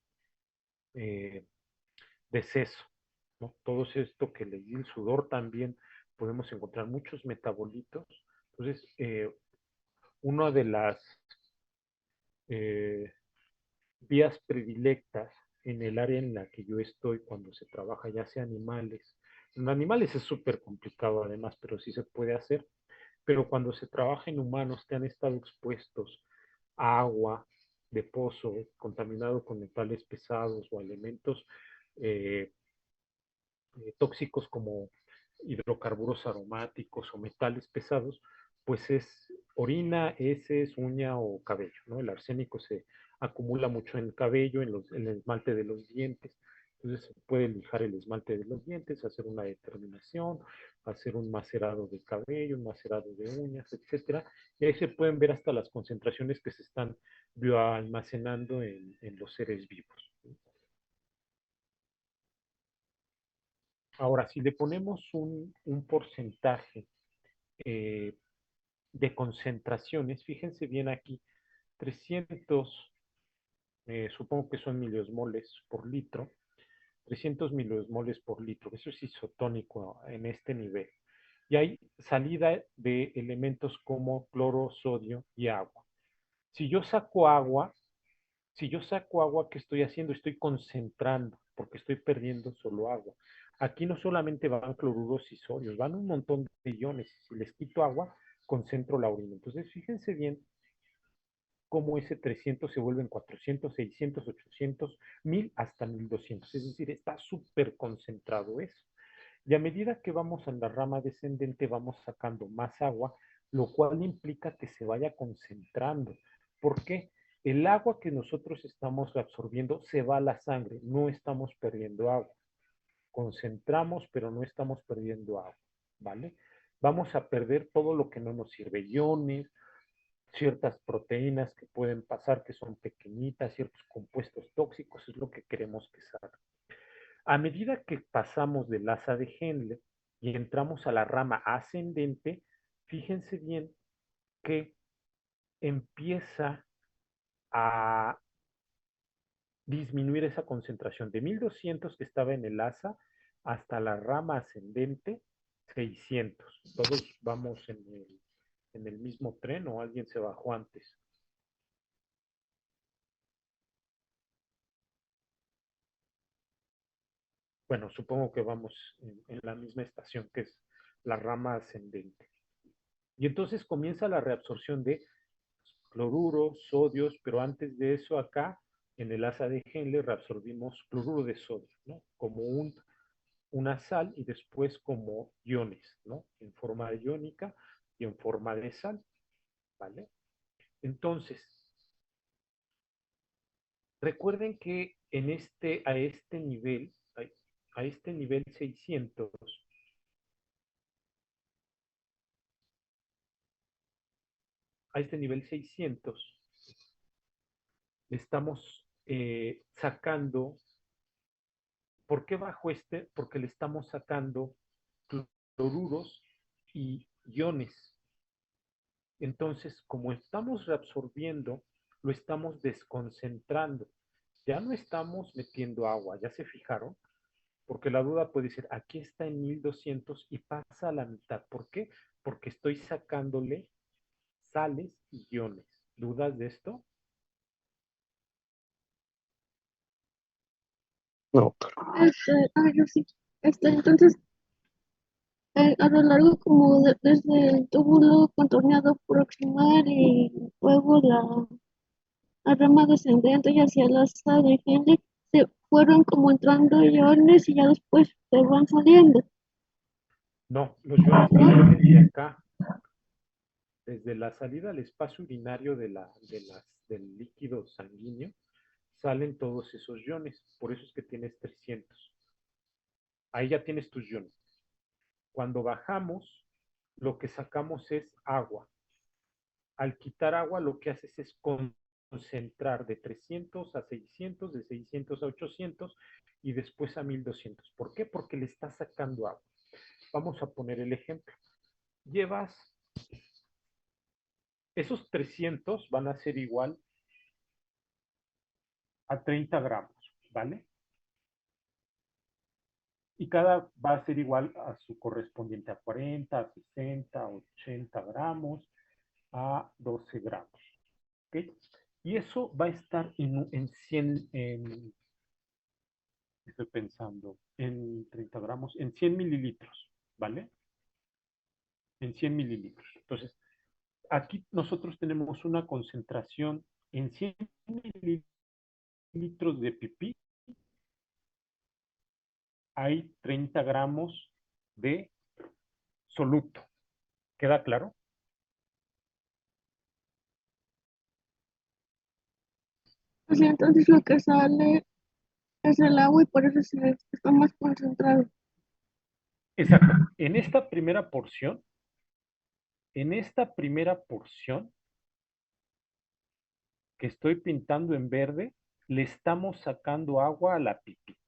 eh, deceso, ¿no? Todo esto que le di, el sudor también, podemos encontrar muchos metabolitos. Entonces, una de las eh, vías predilectas en el área en la que yo estoy cuando se trabaja, ya sea animales, en animales es súper complicado además, pero sí se puede hacer, pero cuando se trabaja en humanos que han estado expuestos a agua de pozo contaminado con metales pesados o elementos eh, tóxicos como hidrocarburos aromáticos o metales pesados, pues es orina, heces, uña o cabello, ¿no? El arsénico se acumula mucho en el cabello, en el esmalte de los dientes. Entonces se puede lijar el esmalte de los dientes, hacer una determinación, hacer un macerado de cabello, un macerado de uñas, etcétera. Y ahí se pueden ver hasta las concentraciones que se están bioalmacenando en los seres vivos. Ahora, si le ponemos un porcentaje eh, de concentraciones, fíjense bien aquí, 300, supongo que son miliosmoles por litro, 300 miliosmoles por litro, eso es isotónico en este nivel. Y hay salida de elementos como cloro, sodio y agua. Si yo saco agua, si yo saco agua, ¿qué estoy haciendo? Estoy concentrando, porque estoy perdiendo solo agua. Aquí no solamente van cloruros y sodios, van un montón de iones. Si les quito agua, concentro la orina. Entonces, fíjense bien cómo ese 300 se vuelve en 400, 600, 800, 1000 hasta 1200. Es decir, está súper concentrado eso. Y a medida que vamos en la rama descendente, vamos sacando más agua, lo cual implica que se vaya concentrando. ¿Por qué? El agua que nosotros estamos absorbiendo se va a la sangre, no estamos perdiendo agua. Concentramos, pero no estamos perdiendo agua, ¿vale? Vamos a perder todo lo que no nos sirve, iones, ciertas proteínas que pueden pasar, que son pequeñitas, ciertos compuestos tóxicos, es lo que queremos que salga. A medida que pasamos del asa de Henle y entramos a la rama ascendente, fíjense bien que empieza a disminuir esa concentración de 1200 que estaba en el asa hasta la rama ascendente 600. Todos vamos en el mismo tren o alguien se bajó antes. Bueno, supongo que vamos en la misma estación, que es la rama ascendente. Y entonces comienza la reabsorción de cloruros, sodios, pero antes de eso acá, en el asa de Henle, reabsorbimos cloruro de sodio, ¿no? Como una sal y después como iones, ¿no? En forma iónica y en forma de sal, ¿vale? Entonces, recuerden que a este nivel 600, a este nivel 600, le estamos sacando. ¿Por qué bajo este? Porque le estamos sacando cloruros y iones. Entonces, como estamos reabsorbiendo, lo estamos desconcentrando. Ya no estamos metiendo agua, ¿ya se fijaron? Porque la duda puede ser, aquí está en 1200 y pasa a la mitad. ¿Por qué? Porque estoy sacándole sales y iones. ¿Dudas de esto? No, Yo sí. Entonces, a lo largo como desde el túbulo contorneado proximal y luego la rama descendente y hacia la asa de Henle se fueron como entrando iones y ya después se van saliendo. No, los iones vienen desde acá, desde la salida al espacio urinario del líquido sanguíneo, salen todos esos iones, por eso es que tienes 300. Ahí ya tienes tus iones. Cuando bajamos, lo que sacamos es agua. Al quitar agua, lo que haces es concentrar de 300 a 600, de 600 a 800 y después a 1200. ¿Por qué? Porque le estás sacando agua. Vamos a poner el ejemplo. Llevas, esos 300 van a ser igual a 30 gramos, ¿vale? Y cada va a ser igual a su correspondiente a 40, a 60, a 80 gramos, a 12 gramos. ¿Ok? Y eso va a estar en 100, estoy pensando, en 30 gramos, en 100 mililitros, ¿vale? En 100 mililitros. Entonces, aquí nosotros tenemos una concentración en 100 mililitros de pipí, hay 30 gramos de soluto. ¿Queda claro? Pues entonces lo que sale es el agua y por eso está más concentrado. Exacto. En esta primera porción que estoy pintando en verde, le estamos sacando agua a la pipí.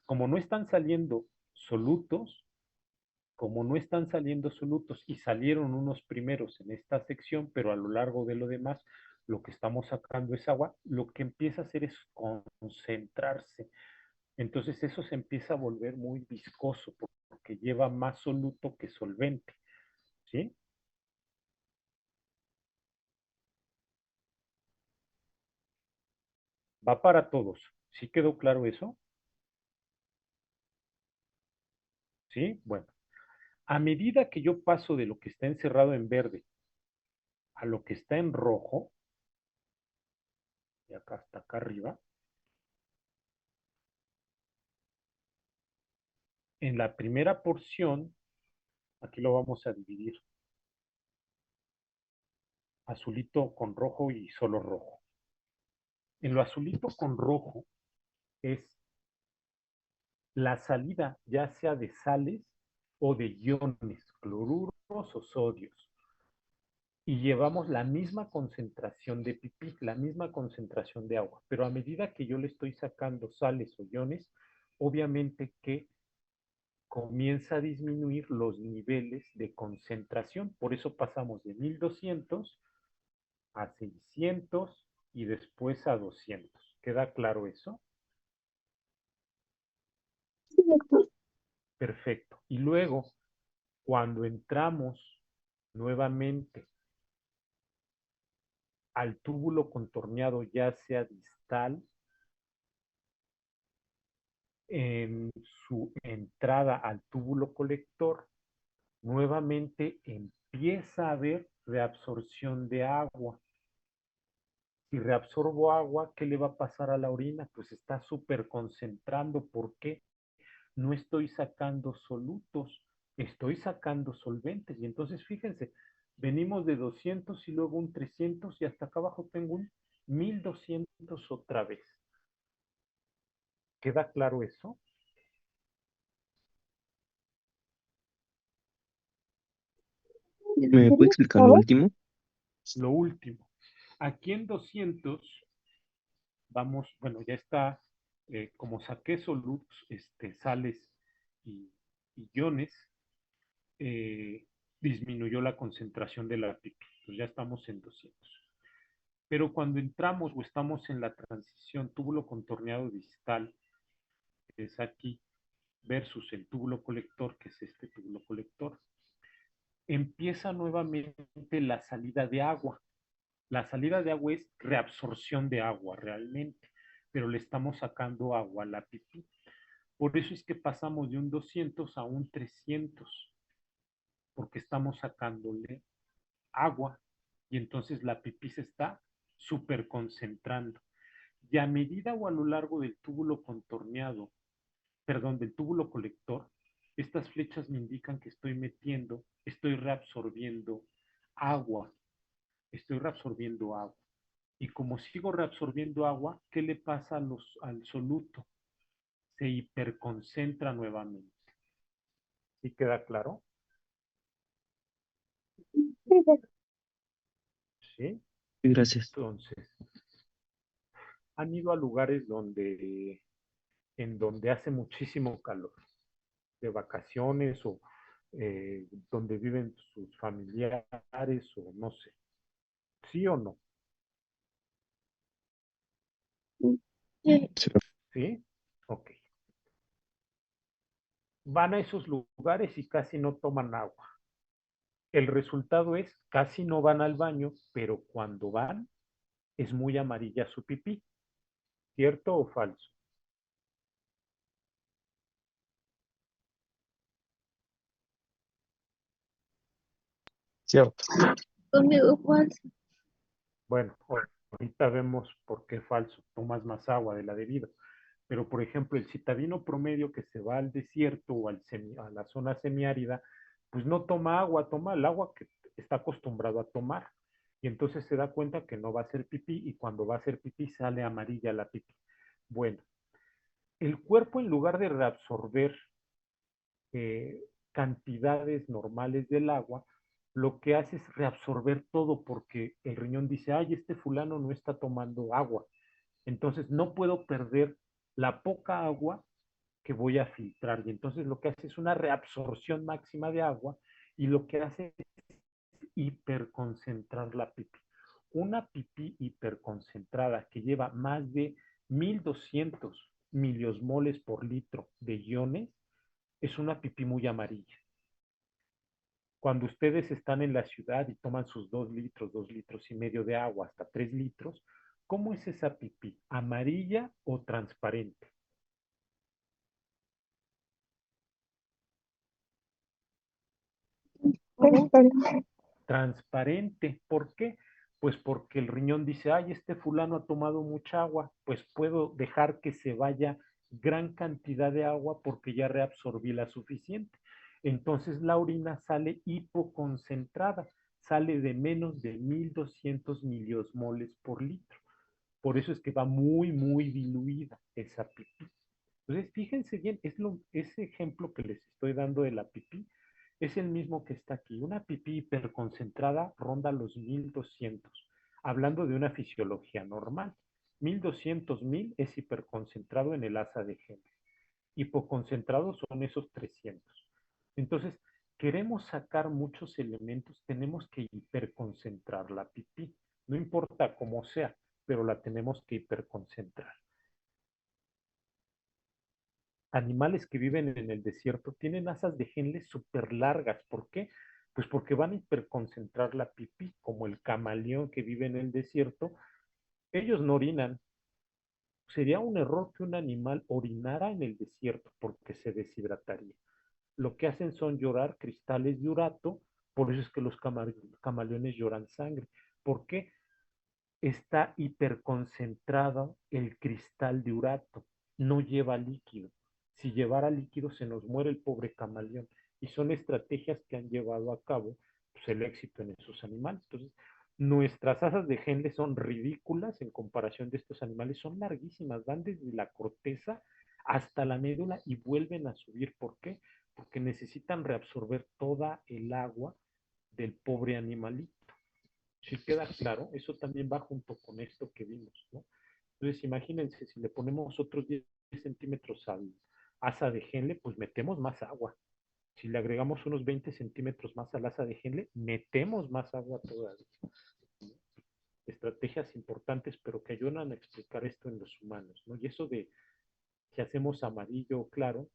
Como no están saliendo solutos, y salieron unos primeros en esta sección, pero a lo largo de lo demás, lo que estamos sacando es agua, lo que empieza a hacer es concentrarse. Entonces eso se empieza a volver muy viscoso porque lleva más soluto que solvente. ¿Sí? Va para todos. ¿Sí quedó claro eso? ¿Sí? Bueno. A medida que yo paso de lo que está encerrado en verde a lo que está en rojo, y acá hasta acá arriba, en la primera porción, aquí lo vamos a dividir, azulito con rojo y solo rojo. En lo azulito con rojo es la salida ya sea de sales o de iones, cloruros o sodios. Y llevamos la misma concentración de pipí, la misma concentración de agua. Pero a medida que yo le estoy sacando sales o iones, obviamente que comienza a disminuir los niveles de concentración. Por eso pasamos de 1200 a 600 y después a 200. ¿Queda claro eso? Sí, doctor. Perfecto. Y luego, cuando entramos nuevamente al túbulo contorneado, ya sea distal, en su entrada al túbulo colector, nuevamente empieza a haber reabsorción de agua. Si reabsorbo agua, ¿qué le va a pasar a la orina? Pues está súper concentrando. ¿Por qué? No estoy sacando solutos, estoy sacando solventes. Y entonces, fíjense, venimos de 200 y luego un 300 y hasta acá abajo tengo un 1200 otra vez. ¿Queda claro eso? ¿Me puede explicar lo último? Lo último. Aquí en 200 vamos, bueno, ya está, como saqué solutos, sales y iones, eh, disminuyó la concentración de la pipí. Entonces ya estamos en 200. Pero cuando entramos o estamos en la transición túbulo contorneado distal, que es aquí, versus el túbulo colector, que es este túbulo colector, empieza nuevamente la salida de agua. La salida de agua es reabsorción de agua realmente, pero le estamos sacando agua a la pipí. Por eso es que pasamos de un 200 a un 300. porque estamos sacándole agua y entonces la pipí se está súper concentrando. Y a medida o a lo largo del túbulo contorneado, perdón, del túbulo colector, estas flechas me indican que estoy reabsorbiendo agua, estoy reabsorbiendo agua. Y como sigo reabsorbiendo agua, ¿qué le pasa al soluto? Se hiperconcentra nuevamente. ¿Sí queda claro? ¿Sí? Gracias. Entonces, han ido a lugares en donde hace muchísimo calor, de vacaciones o donde viven sus familiares o no sé. ¿Sí o no? Sí. ¿Sí? Ok. Van a esos lugares y casi no toman agua. El resultado es, casi no van al baño, pero cuando van, es muy amarilla su pipí. ¿Cierto o falso? Cierto. Conmigo falso. Bueno, ahorita vemos por qué falso. Tomas más agua de la debida. Pero, por ejemplo, el citadino promedio que se va al desierto o a la zona semiárida, pues no toma agua, toma el agua que está acostumbrado a tomar. Y entonces se da cuenta que no va a hacer pipí y cuando va a hacer pipí sale amarilla la pipí. Bueno, el cuerpo en lugar de reabsorber eh, cantidades normales del agua, lo que hace es reabsorber todo porque el riñón dice, ay, este fulano no está tomando agua. Entonces no puedo perder la poca agua que voy a filtrar. Y entonces lo que hace es una reabsorción máxima de agua y lo que hace es hiperconcentrar la pipí. Una pipí hiperconcentrada que lleva más de 1200 miliosmoles por litro de iones es una pipí muy amarilla. Cuando ustedes están en la ciudad y toman sus 2 litros, 2,5 litros de agua, hasta 3 litros, ¿cómo es esa pipí? ¿Amarilla o transparente? Transparente. ¿Por qué? Pues porque el riñón dice, ay, este fulano ha tomado mucha agua, pues puedo dejar que se vaya gran cantidad de agua porque ya reabsorbí la suficiente. Entonces la orina sale hipoconcentrada, sale de menos de 1200 miliosmoles por litro. Por eso es que va muy, muy diluida esa pipí. Entonces, fíjense bien, ese ejemplo que les estoy dando de la pipí es el mismo que está aquí. Una pipí hiperconcentrada ronda los 1200, hablando de una fisiología normal. 1200 es hiperconcentrado en el asa de Henle. Hipoconcentrados son esos 300. Entonces, queremos sacar muchos elementos, tenemos que hiperconcentrar la pipí. No importa cómo sea, pero la tenemos que hiperconcentrar. Animales que viven en el desierto tienen asas de Henle súper largas. ¿Por qué? Pues porque van a hiperconcentrar la pipí, como el camaleón que vive en el desierto. Ellos no orinan. Sería un error que un animal orinara en el desierto porque se deshidrataría. Lo que hacen son llorar cristales de urato, por eso es que los camaleones lloran sangre. ¿Por qué? Está hiperconcentrado el cristal de urato, no lleva líquido. Si llevara líquido se nos muere el pobre camaleón. Y son estrategias que han llevado a cabo pues, el éxito en esos animales. Entonces, nuestras asas de Henle son ridículas en comparación de estos animales, son larguísimas, van desde la corteza hasta la médula y vuelven a subir. ¿Por qué? Porque necesitan reabsorber toda el agua del pobre animalito. Si queda claro, eso también va junto con esto que vimos, ¿no? Entonces, imagínense, si le ponemos otros 10 centímetros al asa de Henle, pues metemos más agua. Si le agregamos unos 20 centímetros más al asa de Henle, metemos más agua todavía. Estrategias importantes, pero que ayudan a explicar esto en los humanos, ¿no? Y eso de si hacemos amarillo o claro,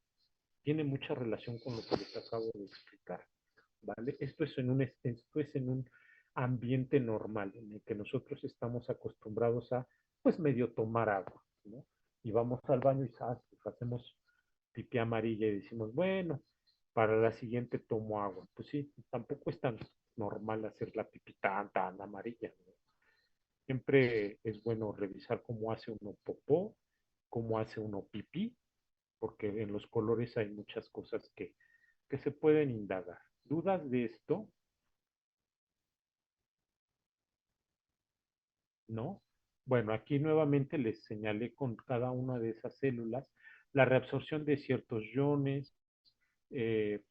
tiene mucha relación con lo que les acabo de explicar, ¿vale? Esto es en un ambiente normal, en el que nosotros estamos acostumbrados a, pues, medio tomar agua, ¿no? Y vamos al baño y hacemos pipí amarilla y decimos, bueno, para la siguiente tomo agua. Pues sí, tampoco es tan normal hacer la pipí tan amarilla, ¿no? Siempre es bueno revisar cómo hace uno popó, cómo hace uno pipí, porque en los colores hay muchas cosas que se pueden indagar. ¿Dudas de esto? ¿No? Bueno, aquí nuevamente les señalé con cada una de esas células la reabsorción de ciertos iones,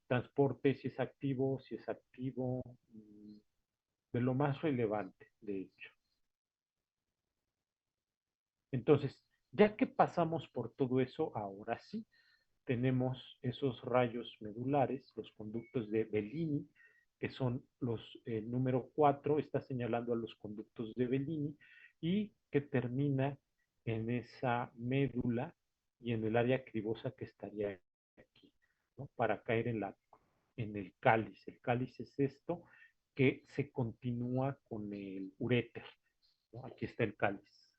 transporte si es activo, de lo más relevante, de hecho. Entonces, ya que pasamos por todo eso, ahora sí, tenemos esos rayos medulares, los conductos de Bellini, que son los número 4, está señalando a los conductos de Bellini, y que termina en esa médula y en el área cribosa que estaría aquí, ¿no? Para caer en el cáliz. El cáliz es esto que se continúa con el uréter, ¿no? Aquí está el cáliz,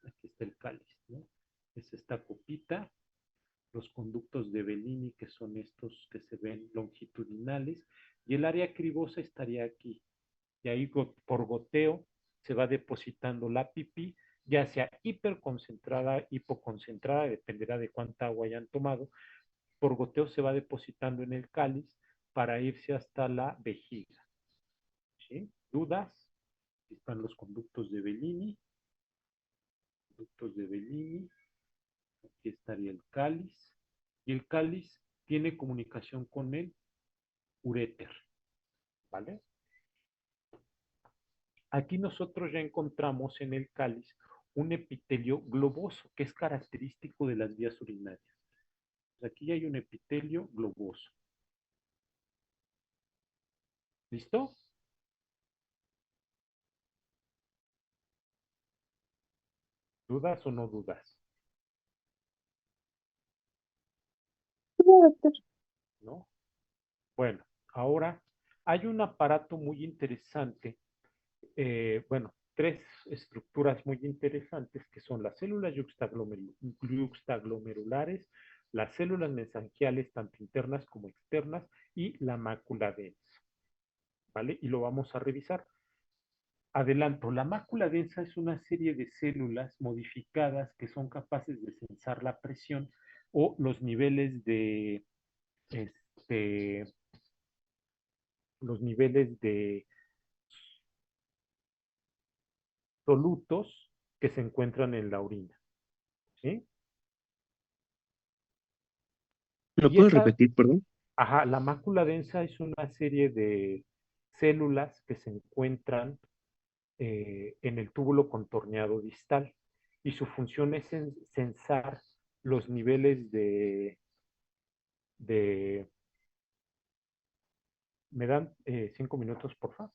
¿no? Es esta copita, los conductos de Bellini, que son estos que se ven longitudinales, y el área cribosa estaría aquí. Y ahí por goteo se va depositando la pipí, ya sea hiperconcentrada, hipoconcentrada, dependerá de cuánta agua hayan tomado. Por goteo se va depositando en el cáliz para irse hasta la vejiga. ¿Sí? ¿Dudas? Aquí están los conductos de Bellini. Conductos de Bellini. Aquí estaría el cáliz. Y el cáliz tiene comunicación con el uréter. ¿Vale? Aquí nosotros ya encontramos en el cáliz un epitelio globoso que es característico de las vías urinarias. Aquí hay un epitelio globoso. ¿Listo? ¿Dudas o no dudas? ¿No? Bueno, ahora hay un aparato muy interesante, bueno, tres estructuras muy interesantes que son las células yuxtaglomerulares, las células mesangiales, tanto internas como externas, y la mácula densa, ¿vale? Y lo vamos a revisar. Adelanto, la mácula densa es una serie de células modificadas que son capaces de sensar la presión o los niveles de, este, los niveles de solutos que se encuentran en la orina, ¿sí? ¿Lo Y puedes esa, repetir, perdón? ajá, la mácula densa es una serie de células que se encuentran en el túbulo contorneado distal y su función es sensar los niveles de ¿me dan 5 minutos, por favor?